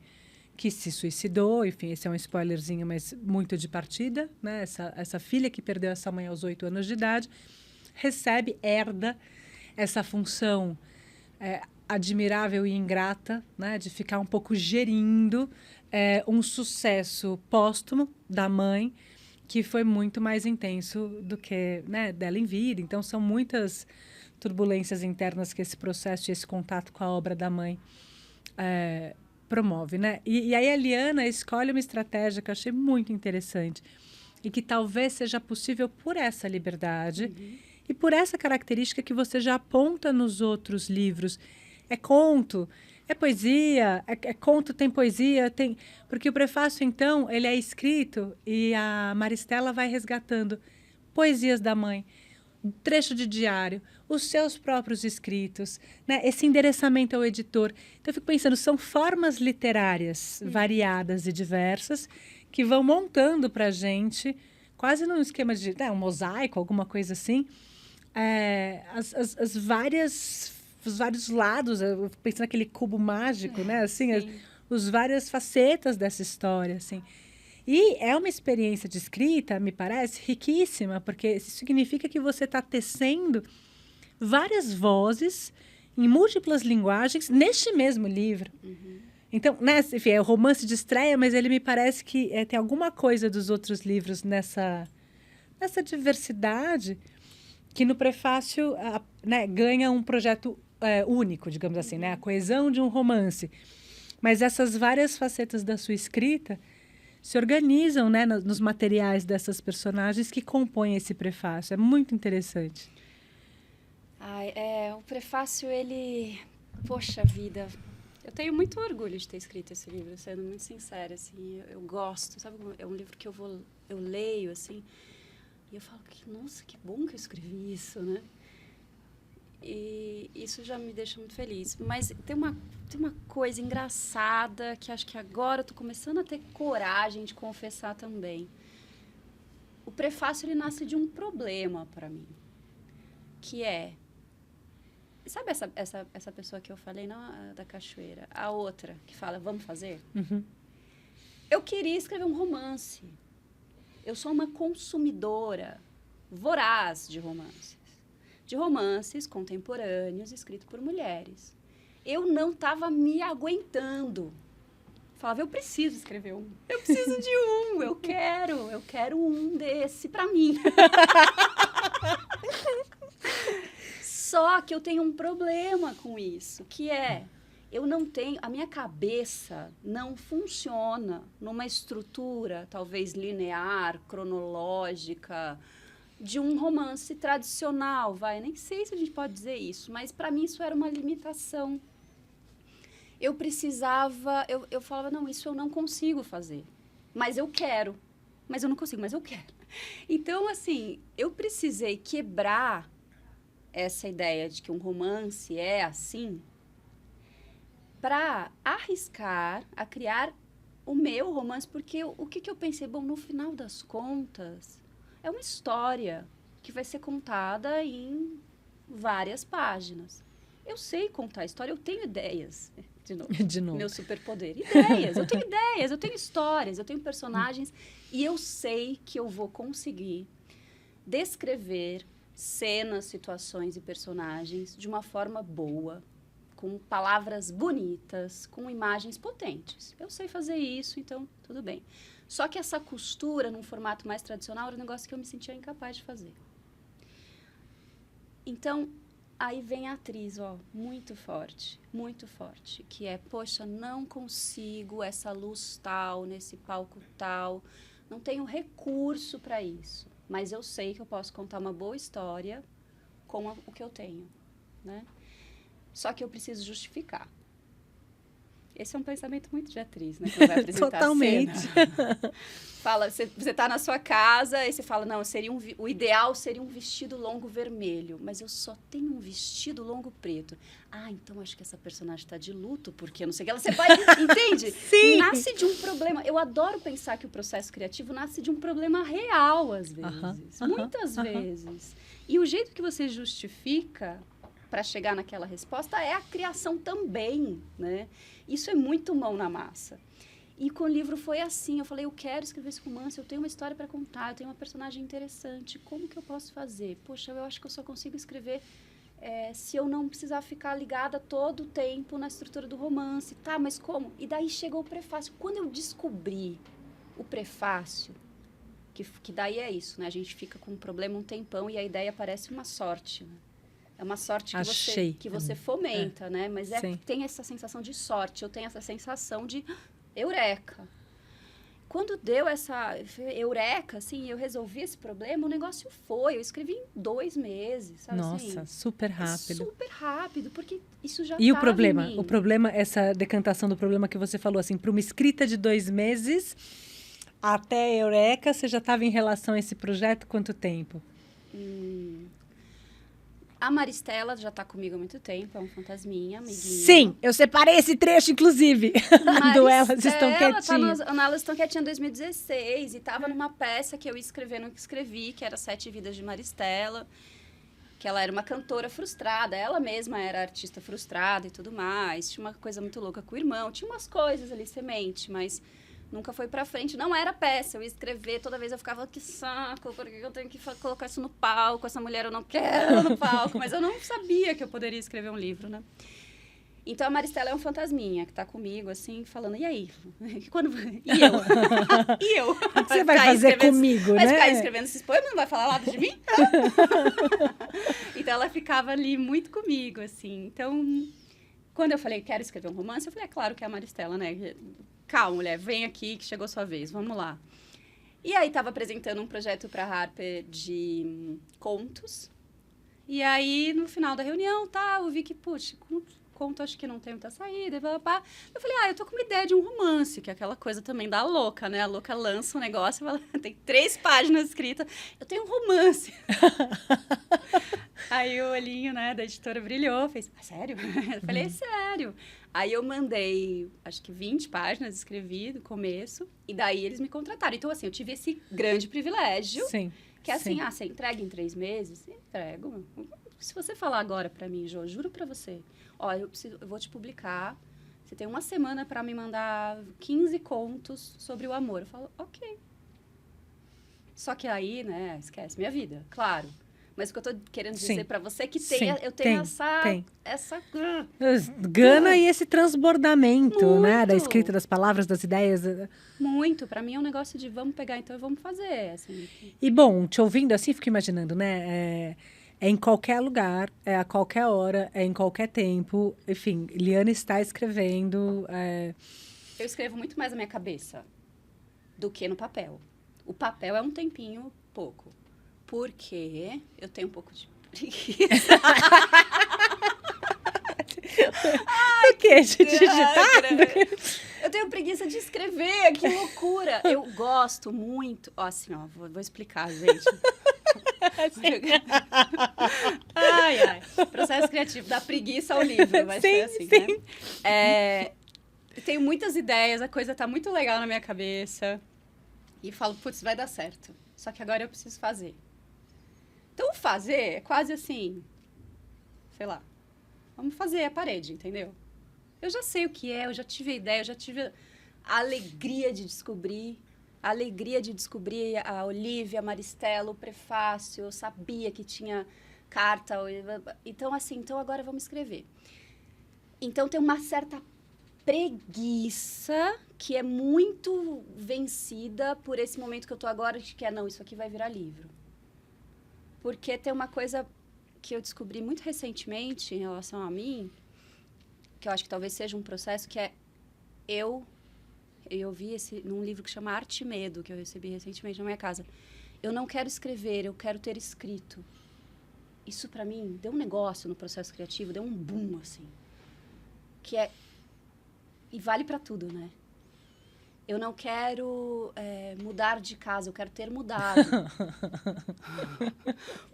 A: que se suicidou, enfim, esse é um spoilerzinho, mas muito de partida, né? Essa filha que perdeu essa mãe aos 8 anos de idade, herda essa função admirável e ingrata, né, de ficar um pouco gerindo um sucesso póstumo da mãe, que foi muito mais intenso do que, né, dela em vida. Então, são muitas turbulências internas que esse processo e esse contato com a obra da mãe promove, né? E aí a Liana escolhe uma estratégia que eu achei muito interessante e que talvez seja possível por essa liberdade e por essa característica que você já aponta nos outros livros. É conto, é poesia, é conto, tem poesia, tem... Porque o prefácio, então, ele é escrito e a Maristela vai resgatando poesias da mãe, um trecho de diário, os seus próprios escritos, né? Esse endereçamento ao editor. Então, eu fico pensando, são formas literárias variadas e diversas que vão montando para a gente, quase num esquema de um mosaico, alguma coisa assim, os vários lados, eu fico pensando naquele cubo mágico, né? Assim, os várias facetas dessa história, assim. E é uma experiência de escrita, me parece, riquíssima, porque isso significa que você está tecendo várias vozes em múltiplas linguagens neste mesmo livro. Então, né, enfim, é o romance de estreia, mas ele me parece que tem alguma coisa dos outros livros nessa diversidade que no prefácio né, ganha um projeto único, digamos assim, né? A coesão de um romance. Mas essas várias facetas da sua escrita se organizam, né, nos materiais dessas personagens que compõem esse prefácio. É muito interessante.
B: O prefácio, ele... Poxa vida, eu tenho muito orgulho de ter escrito esse livro, sendo muito sincera, assim, eu gosto, sabe? É um livro que eu leio, assim, e eu falo, nossa, que bom que eu escrevi isso, né? E isso já me deixa muito feliz. Mas tem uma coisa engraçada que acho que agora eu tô começando a ter coragem de confessar também. O prefácio, ele nasce de um problema para mim, que é... Sabe essa pessoa que eu falei, não, da cachoeira? A outra, que fala, vamos fazer? Eu queria escrever um romance. Eu sou uma consumidora voraz de romances. De romances contemporâneos escritos por mulheres. Eu não estava me aguentando falava, eu preciso escrever um. Eu preciso de um, eu quero um desse pra mim. Só que eu tenho um problema com isso, que é, eu não tenho, a minha cabeça não funciona numa estrutura, talvez linear, cronológica, de um romance tradicional, nem sei se a gente pode dizer isso, mas para mim isso era uma limitação. Eu precisava, eu falava, não, isso eu não consigo fazer, mas eu quero, mas eu não consigo, mas eu quero. Então, assim, eu precisei quebrar essa ideia de que um romance é assim, para arriscar a criar o meu romance, porque o que eu pensei? Bom, no final das contas, é uma história que vai ser contada em várias páginas. Eu sei contar a história, eu tenho ideias. De novo. Meu superpoder. Ideias, eu tenho histórias, eu tenho personagens e eu sei que eu vou conseguir descrever cenas, situações e personagens de uma forma boa, com palavras bonitas, com imagens potentes. Eu sei fazer isso, então tudo bem. Só que essa costura, num formato mais tradicional, era um negócio que eu me sentia incapaz de fazer. Então, aí vem a atriz, muito forte, que é, poxa, não consigo essa luz tal, nesse palco tal, não tenho recurso para isso, mas eu sei que eu posso contar uma boa história com o que eu tenho, né? Só que eu preciso justificar. Esse é um pensamento muito de atriz, né? Quando vai apresentar
A: Totalmente.
B: a cena. Fala, você tá na sua casa e você fala, não, o ideal seria um vestido longo vermelho, mas eu só tenho um vestido longo preto. Ah, então acho que essa personagem está de luto, porque não sei o que ela... Você vai, entende?
A: Sim.
B: Nasce de um problema. Eu adoro pensar que o processo criativo nasce de um problema real, às vezes. Muitas vezes. E o jeito que você justifica para chegar naquela resposta é a criação também, né? Isso é muito mão na massa. E com o livro foi assim, eu falei, eu quero escrever esse romance, eu tenho uma história para contar, eu tenho uma personagem interessante, como que eu posso fazer? Poxa, eu acho que eu só consigo escrever se eu não precisar ficar ligada todo o tempo na estrutura do romance. Tá, mas como? E daí chegou o prefácio. Quando eu descobri o prefácio, que daí é isso, né? A gente fica com um problema um tempão e a ideia parece uma sorte, né? É uma sorte que você fomenta, né? Mas tem essa sensação de sorte, eu tenho essa sensação de eureka. Quando deu essa eureka, assim, eu resolvi esse problema, o negócio foi. Eu escrevi em 2 meses, sabe?
A: Nossa,
B: assim,
A: super rápido.
B: Super rápido, porque isso já
A: E o
B: tava
A: problema?
B: em mim.
A: O problema, essa decantação do problema que você falou, assim, para uma escrita de 2 meses, até a eureka, você já estava em relação a esse projeto quanto tempo?
B: A Maristela já está comigo há muito tempo, é um fantasminha, amiguinha.
A: Sim, eu separei esse trecho, inclusive, do Elas Estão Quietinhas.
B: Elas Estão Quietinhas em 2016, e estava numa peça que eu ia escrever, não escrevi, que era 7 Vidas de Maristela, que ela era uma cantora frustrada, ela mesma era artista frustrada e tudo mais, tinha uma coisa muito louca com o irmão, tinha umas coisas ali, semente, mas nunca foi pra frente. Não era peça, eu ia escrever, toda vez eu ficava, que saco, por que eu tenho que colocar isso no palco? Essa mulher eu não quero no palco. Mas eu não sabia que eu poderia escrever um livro, né? Então, a Maristela é um fantasminha que tá comigo, assim, falando, e aí? Quando... E eu? E eu?
A: O que você vai fazer comigo, né?
B: Vai ficar escrevendo esses poemas, não vai falar nada de mim? Então, ela ficava ali muito comigo, assim. Então, quando eu falei, quero escrever um romance, eu falei, é claro que é a Maristela, né? Calma, mulher, vem aqui que chegou sua vez, vamos lá. E aí, estava apresentando um projeto para a Harper de contos. E aí, no final da reunião, eu vi que, puxa, conto acho que não tem muita saída, blá, blá, blá. Eu falei, eu tô com uma ideia de um romance, que é aquela coisa também da louca, né? A louca lança um negócio, fala, tem 3 páginas escritas, eu tenho um romance. Aí o olhinho, né, da editora brilhou, fez, sério? Eu falei, sério. Aí eu mandei, acho que 20 páginas, escrevi no começo, e daí eles me contrataram. Então, assim, eu tive esse grande privilégio, que é assim, você entrega em 3 meses? Entrego. Se você falar agora pra mim, Jô, juro pra você, eu vou te publicar, você tem 1 semana pra me mandar 15 contos sobre o amor. Eu falo, ok. Só que aí, né, esquece minha vida, claro. Mas o que eu tô querendo
A: Sim.
B: dizer para você é que
A: Sim,
B: eu tenho
A: tem.
B: essa...
A: Gana e esse transbordamento, né? Da
B: Muito.
A: escrita, das palavras, das ideias.
B: Muito. Para mim é um negócio de vamos pegar então e vamos fazer, assim.
A: E, bom, te ouvindo assim, fico imaginando, né? É em qualquer lugar, é a qualquer hora, é em qualquer tempo. Enfim, Liana está escrevendo.
B: Eu escrevo muito mais na minha cabeça do que no papel. O papel é um tempinho pouco. Porque eu tenho um pouco de preguiça.
A: O quê? De digitar?
B: Eu tenho preguiça de escrever, que loucura. Eu gosto muito... Ó, assim, ó, vou explicar, gente. Ai. Processo criativo, da preguiça ao livro, vai ser assim, né? Eu tenho muitas ideias, a coisa tá muito legal na minha cabeça. E falo, putz, vai dar certo. Só que agora eu preciso fazer. Então, fazer é quase assim... Sei lá. Vamos fazer a parede, entendeu? Eu já sei o que é, eu já tive a ideia, eu já tive a alegria de descobrir. A alegria de descobrir a Olivia, a Maristela, o prefácio. Eu sabia que tinha carta. Então, assim, então agora vamos escrever. Então, tem uma certa preguiça que é muito vencida por esse momento que eu tô agora, de que não, isso aqui vai virar livro. Porque tem uma coisa que eu descobri muito recentemente em relação a mim, que eu acho que talvez seja um processo, que é eu vi num livro que chama Arte e Medo, que eu recebi recentemente na minha casa. Eu não quero escrever, eu quero ter escrito. Isso, para mim, deu um negócio no processo criativo, deu um boom, assim. Que é... E vale para tudo, né? Eu não quero mudar de casa, eu quero ter mudado.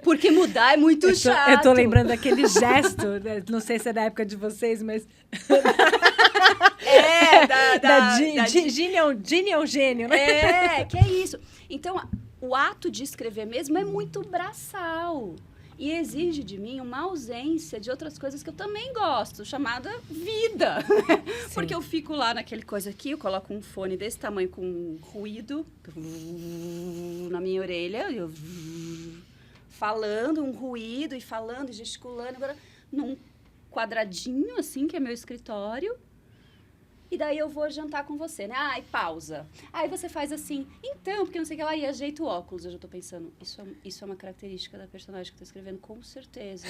B: Porque mudar é muito chato.
A: Eu tô lembrando daquele gesto, não sei se é da época de vocês, mas... Gini é um gênio, né?
B: Que é isso. Então, o ato de escrever mesmo é muito braçal. E exige de mim uma ausência de outras coisas que eu também gosto, chamada vida. Porque eu fico lá naquele coisa aqui, eu coloco um fone desse tamanho com um ruído na minha orelha, eu falando, um ruído, e falando, e gesticulando, agora, num quadradinho, assim, que é meu escritório. E daí eu vou jantar com você, né? Ai, pausa. Aí você faz assim, então, porque não sei o que lá, e ajeita o óculos. Eu já tô pensando, isso é uma característica da personagem que eu tô escrevendo, com certeza.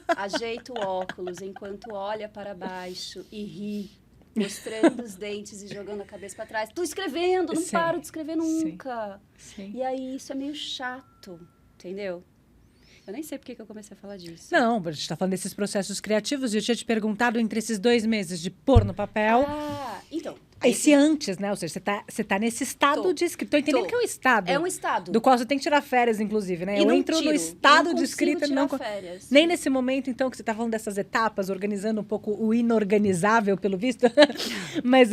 B: Ajeita o óculos enquanto olha para baixo e ri, mostrando os dentes e jogando a cabeça para trás. Tô escrevendo, não paro de escrever nunca.
A: Sim.
B: E aí isso é meio chato, entendeu? Eu nem sei por que eu comecei a falar disso.
A: Não, a gente tá falando desses processos criativos e eu tinha te perguntado entre esses 2 meses de pôr no papel.
B: Então.
A: Esse antes, né? Ou seja, você tá nesse estado de escrita. Tô entendendo que é um estado.
B: É um estado.
A: Do qual você tem que tirar férias, inclusive, né?
B: Eu
A: entro no estado de escrita.
B: Não férias.
A: Nem nesse momento, então, que você tá falando dessas etapas, organizando um pouco o inorganizável, pelo visto. Mas,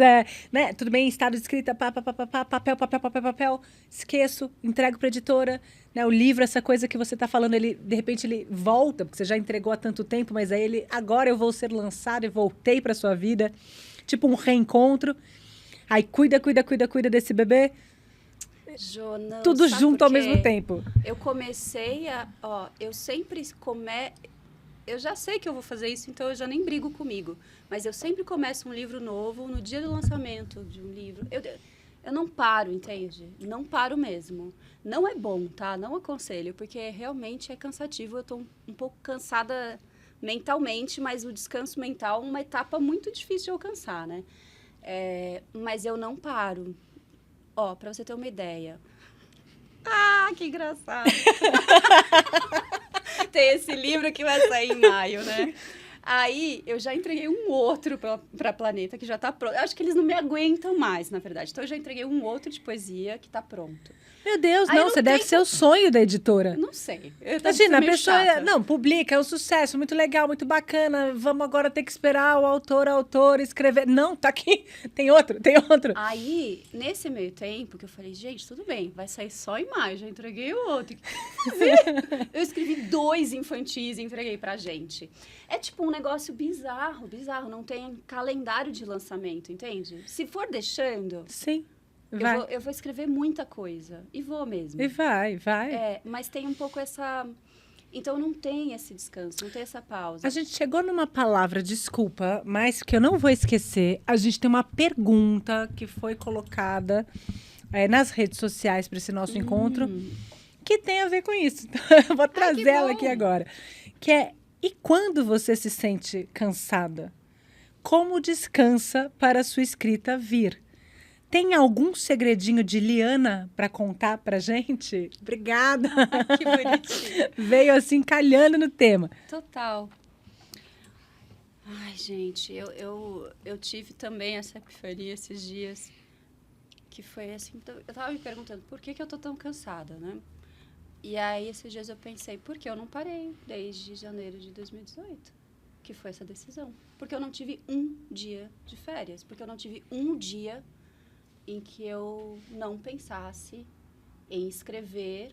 A: né? Tudo bem, estado de escrita, papel. Esqueço, entrego pra editora. Né, o livro, essa coisa que você está falando, ele de repente ele volta, porque você já entregou há tanto tempo, mas aí ele, agora eu vou ser lançado e voltei para sua vida, tipo um reencontro. Aí cuida desse bebê.
B: Jo, não,
A: tudo junto ao mesmo tempo.
B: Eu comecei eu sempre eu já sei que eu vou fazer isso, então eu já nem brigo comigo, mas eu sempre começo um livro novo no dia do lançamento de um livro. Eu não paro, entende? Não paro mesmo. Não é bom, tá? Não aconselho, porque realmente é cansativo. Eu tô um pouco cansada mentalmente, mas o descanso mental é uma etapa muito difícil de alcançar, né? Mas eu não paro. Pra você ter uma ideia. Ah, que engraçado! Tem esse livro que vai sair em maio, né? Aí, eu já entreguei um outro para Planeta, que já está pronto. Eu acho que eles não me aguentam mais, na verdade. Então, eu já entreguei um outro de poesia que está pronto.
A: Meu Deus, não, você deve ser o sonho da editora.
B: Não sei.
A: Imagina, a pessoa... Não, publica, é um sucesso, muito legal, muito bacana. Vamos agora ter que esperar o autor escrever. Não, tá aqui. Tem outro.
B: Aí, nesse meio tempo, que eu falei, gente, tudo bem, vai sair só em maio, já entreguei o outro. Eu escrevi 2 infantis e entreguei pra gente. É tipo um negócio bizarro. Não tem calendário de lançamento, entende? Se for deixando...
A: Sim.
B: Eu vou escrever muita coisa. E vou mesmo.
A: E vai.
B: Mas tem um pouco essa... Então, não tem esse descanso, não tem essa pausa.
A: A gente chegou numa palavra, desculpa, mas que eu não vou esquecer. A gente tem uma pergunta que foi colocada nas redes sociais para esse nosso encontro, que tem a ver com isso. Então, eu vou trazer ela aqui agora. Que é, e quando você se sente cansada? Como descansa para a sua escrita vir? Tem algum segredinho de Liana para contar pra gente? Obrigada.
B: Que bonitinho.
A: Veio assim, calhando no tema.
B: Total. Ai, gente, eu tive também essa epifania esses dias, que foi assim, eu tava me perguntando, por que eu tô tão cansada, né? E aí, esses dias eu pensei, por que eu não parei desde janeiro de 2018? Que foi essa decisão. Porque eu não tive um dia de férias, porque eu não tive um dia em que eu não pensasse em escrever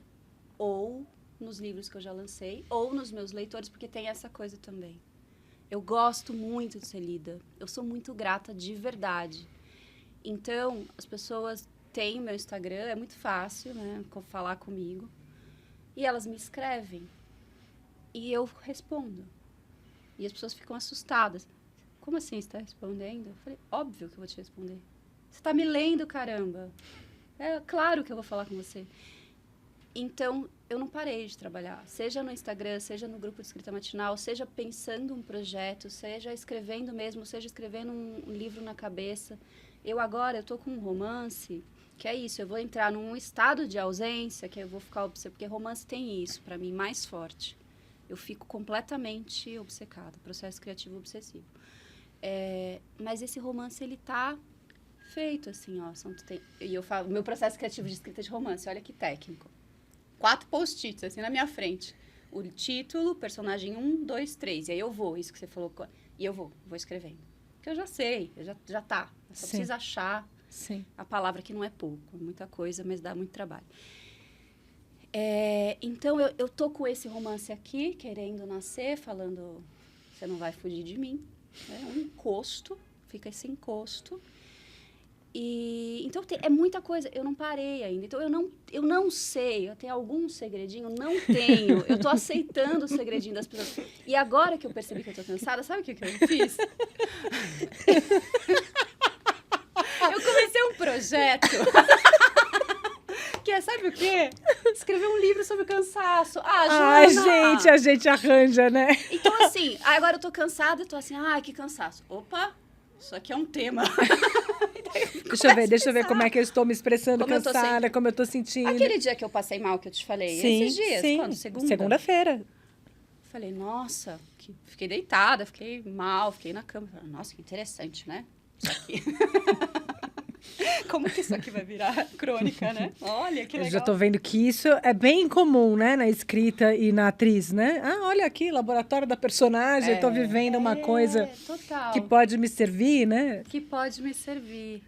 B: ou nos livros que eu já lancei, ou nos meus leitores, porque tem essa coisa também. Eu gosto muito de ser lida. Eu sou muito grata de verdade. Então, as pessoas têm o meu Instagram, é muito fácil, né, falar comigo. E elas me escrevem. E eu respondo. E as pessoas ficam assustadas. Como assim, você está respondendo? Eu falei, óbvio que eu vou te responder. Você está me lendo, caramba. É claro que eu vou falar com você. Então, eu não parei de trabalhar. Seja no Instagram, seja no grupo de escrita matinal, seja pensando um projeto, seja escrevendo mesmo, seja escrevendo um livro na cabeça. Eu estou com um romance, que é isso. Eu vou entrar num estado de ausência, que eu vou ficar obcecada. Porque romance tem isso, para mim, mais forte. Eu fico completamente obcecada. Processo criativo obsessivo. Mas esse romance, ele tá feito, assim, ó. E eu falo, meu processo criativo de escrita de romance, olha que técnico. 4 post-its, assim, na minha frente. O título, personagem 1, 2, 3. E aí eu vou, isso que você falou. E eu vou escrevendo. Porque eu já sei, já tá. Eu só preciso achar a palavra, que não é pouco. É muita coisa, mas dá muito trabalho. Então, eu tô com esse romance aqui, querendo nascer, falando, você não vai fugir de mim. É um encosto, fica esse encosto. Então, é muita coisa. Eu não parei ainda. Então, eu não sei. Eu tenho algum segredinho? Não tenho. Eu tô aceitando o segredinho das pessoas. E agora que eu percebi que eu tô cansada, sabe o que eu fiz? Eu comecei um projeto que é, sabe o quê? Escrever um livro sobre cansaço. Joana!
A: A gente arranja, né?
B: Então, assim, agora eu tô cansada, eu tô assim, que cansaço. Opa, isso aqui é um tema.
A: Deixa eu ver como é que eu estou me expressando cansada, como eu tô sentindo.
B: Aquele dia que eu passei mal, que eu te falei, esses dias, quando?
A: Segunda-feira.
B: Falei, nossa, fiquei deitada, fiquei mal, fiquei na cama. Falei, nossa, que interessante, né? Isso aqui. Como que isso aqui vai virar crônica, né? Olha, que legal.
A: Eu já tô vendo que isso é bem comum, né? Na escrita e na atriz, né? Olha aqui, laboratório da personagem, eu tô vivendo uma coisa
B: total.
A: Que pode me servir, né?
B: Que pode me servir,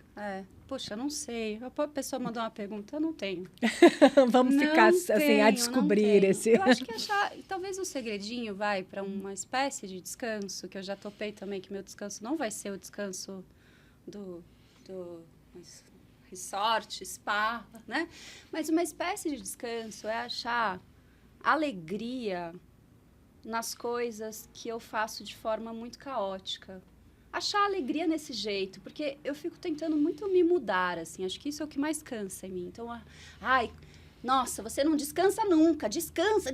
B: Poxa, eu não sei. A pessoa mandou uma pergunta, eu não tenho.
A: Vamos ficar assim, a descobrir esse...
B: Eu acho que talvez o segredinho vai para uma espécie de descanso, que eu já topei também, que meu descanso não vai ser o descanso do resort, spa, né? Mas uma espécie de descanso é achar alegria nas coisas que eu faço de forma muito caótica. Achar alegria nesse jeito, porque eu fico tentando muito me mudar, assim, acho que isso é o que mais cansa em mim. Então, nossa, você não descansa nunca, descansa.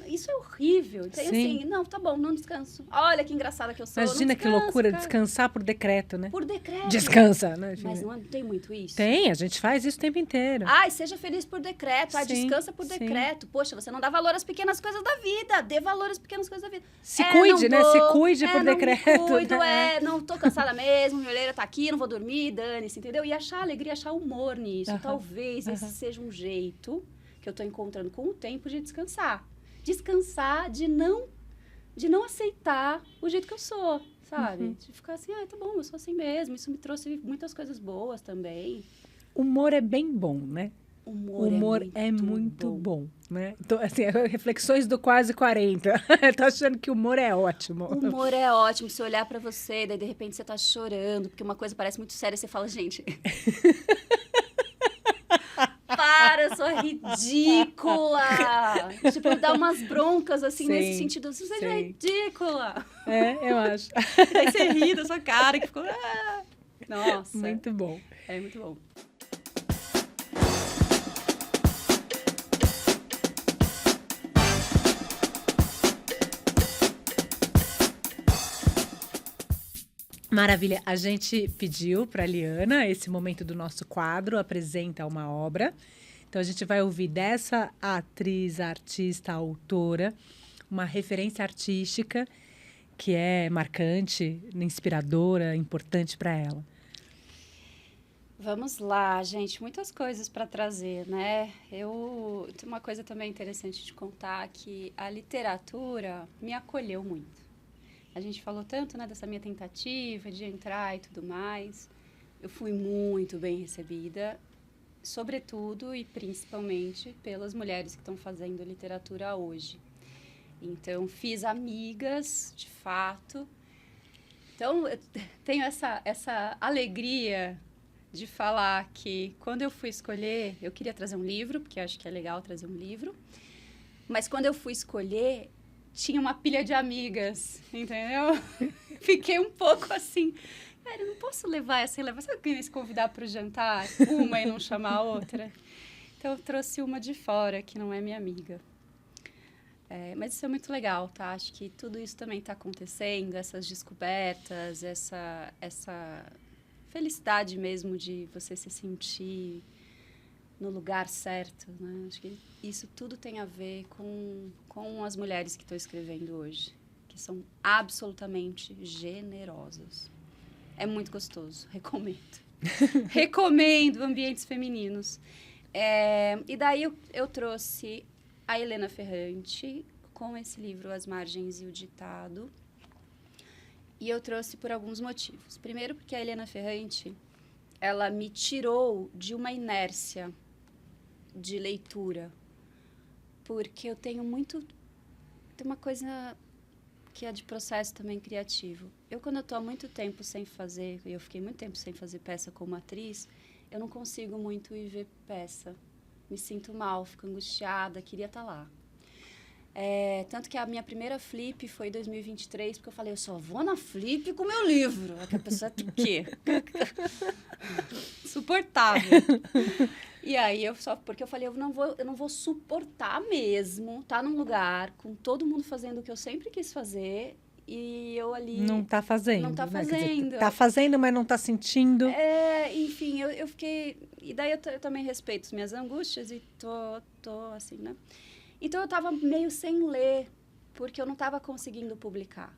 B: Isso é horrível. Então, assim, não, tá bom, não descanso. Olha que engraçada que eu sou.
A: Imagina que loucura, cara. Descansar por decreto, né?
B: Por decreto.
A: Descansa, né?
B: Mas não tem muito isso?
A: Tem, a gente faz isso o tempo inteiro.
B: Seja feliz por decreto. Descansa por decreto. Poxa, você não dá valor às pequenas coisas da vida. Dê valor às pequenas coisas da vida.
A: Se cuide, né? Se cuide por decreto.
B: Não me cuido, não tô cansada mesmo, minha olheira tá aqui, não vou dormir, dane-se, entendeu? E achar alegria, achar humor nisso. Talvez esse seja um jeito que eu estou encontrando com o tempo de descansar. Descansar de não aceitar o jeito que eu sou, sabe? De ficar assim, tá bom, eu sou assim mesmo. Isso me trouxe muitas coisas boas também.
A: Humor é bem bom, né?
B: Humor
A: é muito bom, né? Então, assim, reflexões do quase 40. Eu tô achando que o humor é ótimo.
B: O humor é ótimo. Se olhar pra você, daí de repente você tá chorando, porque uma coisa parece muito séria, você fala, gente... Para eu sou ridícula! Tipo, dá umas broncas, assim, nesse sentido. Você é ridícula!
A: Eu acho.
B: E daí você ri da sua cara, que ficou... Nossa.
A: Muito bom.
B: É muito bom.
A: Maravilha. A gente pediu para a Liana esse momento do nosso quadro, apresenta uma obra. Então, a gente vai ouvir dessa atriz, artista, autora, uma referência artística que é marcante, inspiradora, importante para ela.
B: Vamos lá, gente. Muitas coisas para trazer, né? Tem uma coisa também interessante de contar, que a literatura me acolheu muito. A gente falou tanto, né, dessa minha tentativa de entrar e tudo mais. Eu fui muito bem recebida, sobretudo e principalmente pelas mulheres que estão fazendo literatura hoje. Então, fiz amigas, de fato. Então, eu tenho essa alegria de falar que, quando eu fui escolher, eu queria trazer um livro, porque eu acho que é legal trazer um livro. Mas, quando eu fui escolher, tinha uma pilha de amigas, entendeu? Fiquei um pouco assim, eu não posso levar essa e levar. Sabe quem se convidar para o jantar? Uma e não chamar a outra? Então, eu trouxe uma de fora, que não é minha amiga. Mas isso é muito legal, tá? Acho que tudo isso também está acontecendo, essas descobertas, essa felicidade mesmo de você se sentir no lugar certo, né? Acho que isso tudo tem a ver com as mulheres que estão escrevendo hoje, que são absolutamente generosas. É muito gostoso, recomendo. Recomendo ambientes femininos. E daí eu trouxe a Helena Ferrante com esse livro, As Margens e o Ditado. E eu trouxe por alguns motivos. Primeiro, porque a Helena Ferrante, ela me tirou de uma inércia de leitura, porque eu tenho tem uma coisa que é de processo também criativo. Quando eu estou há muito tempo sem fazer, eu fiquei muito tempo sem fazer peça como atriz, eu não consigo muito ir ver peça. Me sinto mal, fico angustiada, queria estar lá. Tanto que a minha primeira flip foi em 2023, porque eu falei, eu só vou na flip com o meu livro. A pessoa é o quê? Suportável. E aí, porque eu falei, eu não vou suportar mesmo estar num lugar com todo mundo fazendo o que eu sempre quis fazer e eu ali...
A: Não tá fazendo.
B: Não tá
A: né?
B: fazendo.
A: Dizer, tá fazendo, mas não tá sentindo.
B: Enfim, eu fiquei... E daí eu também respeito as minhas angústias e tô assim, né? Então, eu estava meio sem ler, porque eu não estava conseguindo publicar.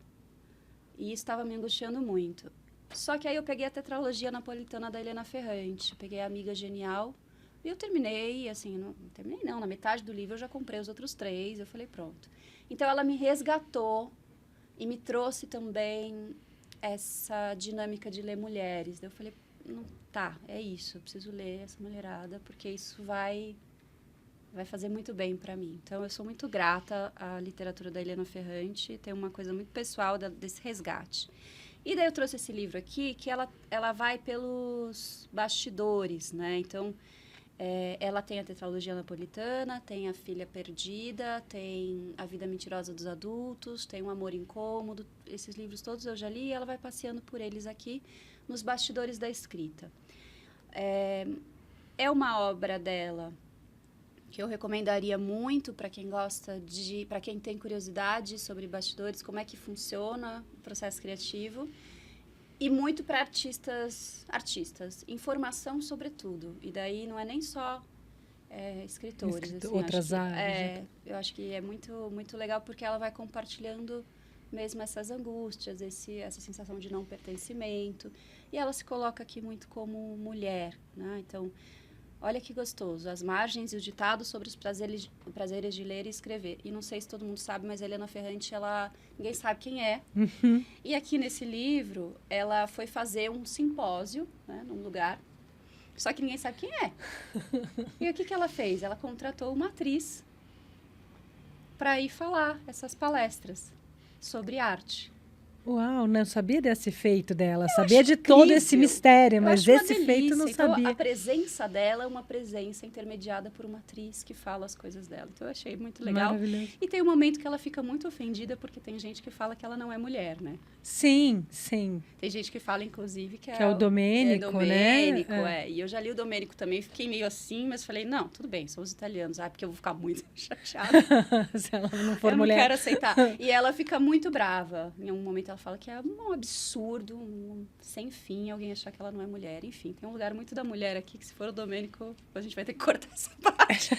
B: E isso estava me angustiando muito. Só que aí eu peguei a tetralogia napolitana da Helena Ferrante, peguei a Amiga Genial, e eu terminei, assim, não terminei não, na metade do livro eu já comprei os outros 3, eu falei, pronto. Então, ela me resgatou e me trouxe também essa dinâmica de ler mulheres. Eu falei, é isso, eu preciso ler essa mulherada, porque isso vai fazer muito bem para mim. Então, eu sou muito grata à literatura da Helena Ferrante, tem uma coisa muito pessoal desse resgate. E daí eu trouxe esse livro aqui, que ela vai pelos bastidores, né? Então, ela tem a tetralogia napolitana, tem A Filha Perdida, tem A Vida Mentirosa dos Adultos, tem O Amor Incômodo. Esses livros todos eu já li e ela vai passeando por eles aqui nos bastidores da escrita. É uma obra dela que eu recomendaria muito para quem para quem tem curiosidade sobre bastidores, como é que funciona o processo criativo, e muito para artistas, informação sobre tudo. E daí não é nem só escritores. Assim,
A: outras áreas.
B: Eu acho que é muito, muito legal, porque ela vai compartilhando mesmo essas angústias, essa sensação de não pertencimento. E ela se coloca aqui muito como mulher, né? Então, olha que gostoso. As Margens e o Ditado sobre os prazeres de ler e escrever. E não sei se todo mundo sabe, mas a Helena Ferrante, ninguém sabe quem é.
A: Uhum.
B: E aqui nesse livro, ela foi fazer um simpósio, né, num lugar, só que ninguém sabe quem é. E o que ela fez? Ela contratou uma atriz para ir falar essas palestras sobre arte.
A: Uau, não sabia desse feito dela. Sabia de todo esse mistério, mas esse feito não
B: então,
A: sabia.
B: A presença dela é uma presença intermediada por uma atriz que fala as coisas dela. Então, eu achei muito legal.
A: Maravilhoso.
B: E tem um momento que ela fica muito ofendida, porque tem gente que fala que ela não é mulher, né?
A: Sim, sim.
B: Tem gente que fala, inclusive, que
A: é o Domênico, né?
B: E eu já li o Domênico também, fiquei meio assim, mas falei, não, tudo bem, são os italianos. Ah, porque eu vou ficar muito chateada.
A: Se ela não for
B: eu
A: mulher.
B: não quero aceitar. E ela fica muito brava. Em um momento ela fala que é um absurdo, sem fim, alguém achar que ela não é mulher. Enfim, tem um lugar muito da mulher aqui, que se for o Domênico, a gente vai ter que cortar essa parte.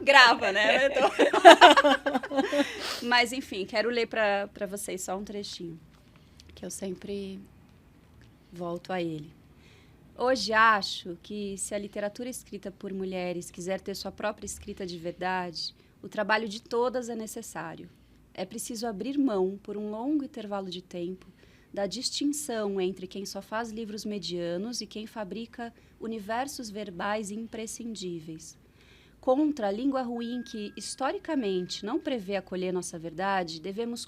B: Grava, né? Mas, enfim, quero ler para vocês só um trechinho, que eu sempre volto a ele. Hoje acho que, se a literatura escrita por mulheres quiser ter sua própria escrita de verdade, o trabalho de todas é necessário. É preciso abrir mão, por um longo intervalo de tempo, da distinção entre quem só faz livros medianos e quem fabrica universos verbais imprescindíveis. Contra a língua ruim que, historicamente, não prevê acolher nossa verdade, devemos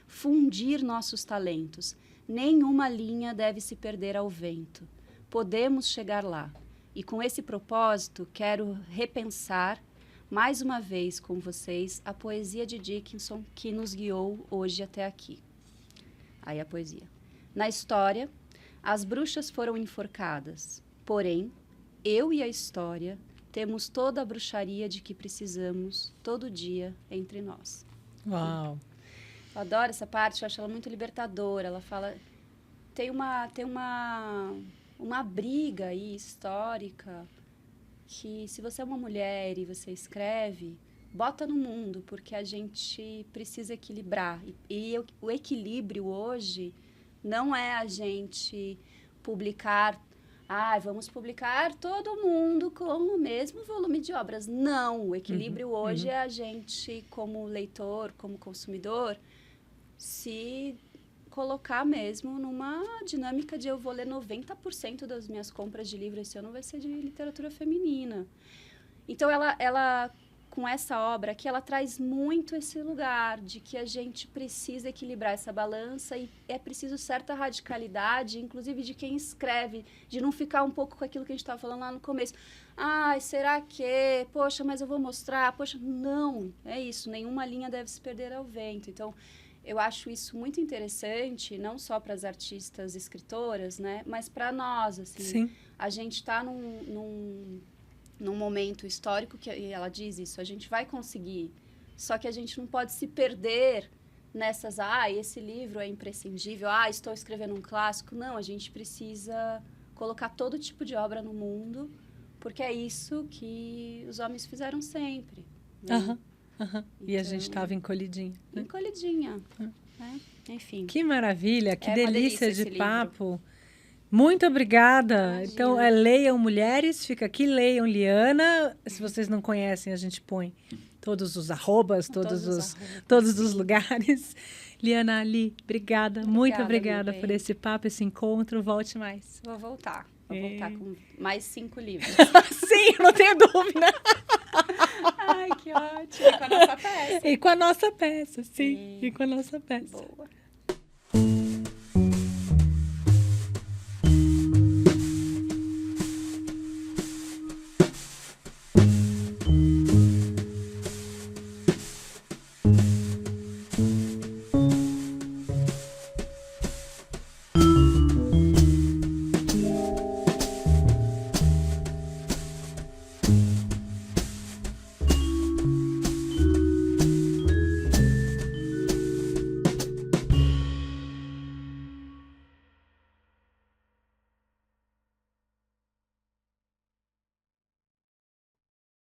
B: fundir nossos talentos. Nenhuma linha deve se perder ao vento. Podemos chegar lá. E com esse propósito, quero repensar, mais uma vez com vocês, a poesia de Dickinson que nos guiou hoje até aqui. Aí a poesia. Na história, as bruxas foram enforcadas. Porém, eu e a história temos toda a bruxaria de que precisamos todo dia entre nós.
A: Uau!
B: Eu adoro essa parte, eu acho ela muito libertadora. Ela fala... Tem uma briga aí histórica que, se você é uma mulher e você escreve, bota no mundo, porque a gente precisa equilibrar. E o equilíbrio hoje não é a gente publicar... vamos publicar todo mundo com o mesmo volume de obras. Não, o equilíbrio hoje é a gente, como leitor, como consumidor, se colocar mesmo numa dinâmica de eu vou ler 90% das minhas compras de livro esse ano vai ser de literatura feminina. Então, ela com essa obra aqui, ela traz muito esse lugar de que a gente precisa equilibrar essa balança e é preciso certa radicalidade, inclusive de quem escreve, de não ficar um pouco com aquilo que a gente estava falando lá no começo. Será que? Poxa, mas eu vou mostrar. Poxa, não, é isso, nenhuma linha deve se perder ao vento. Então, eu acho isso muito interessante, não só para as artistas escritoras, né, mas para nós, assim.
A: Sim.
B: A gente está num momento histórico que, e ela diz isso, a gente vai conseguir, só que a gente não pode se perder nessas, esse livro é imprescindível, estou escrevendo um clássico. Não, a gente precisa colocar todo tipo de obra no mundo, porque é isso que os homens fizeram sempre. Né?
A: Então, e a gente estava encolhidinha. Né?
B: Encolhidinha. Né? Enfim.
A: Que maravilha, que delícia de papo.
B: Livro.
A: Muito obrigada.
B: Imagina.
A: Então, leiam Mulheres, fica aqui, leiam Liana. Se vocês não conhecem, a gente põe todos os arrobas, todos os lugares. Liana Ali, obrigada, muito obrigada por esse papo, esse encontro. Volte mais.
B: Vou voltar com mais 5 livros.
A: Sim, não tenho dúvida.
B: Ai, que ótimo. E com a nossa peça.
A: E com a nossa peça, sim. E com a nossa peça.
B: Boa.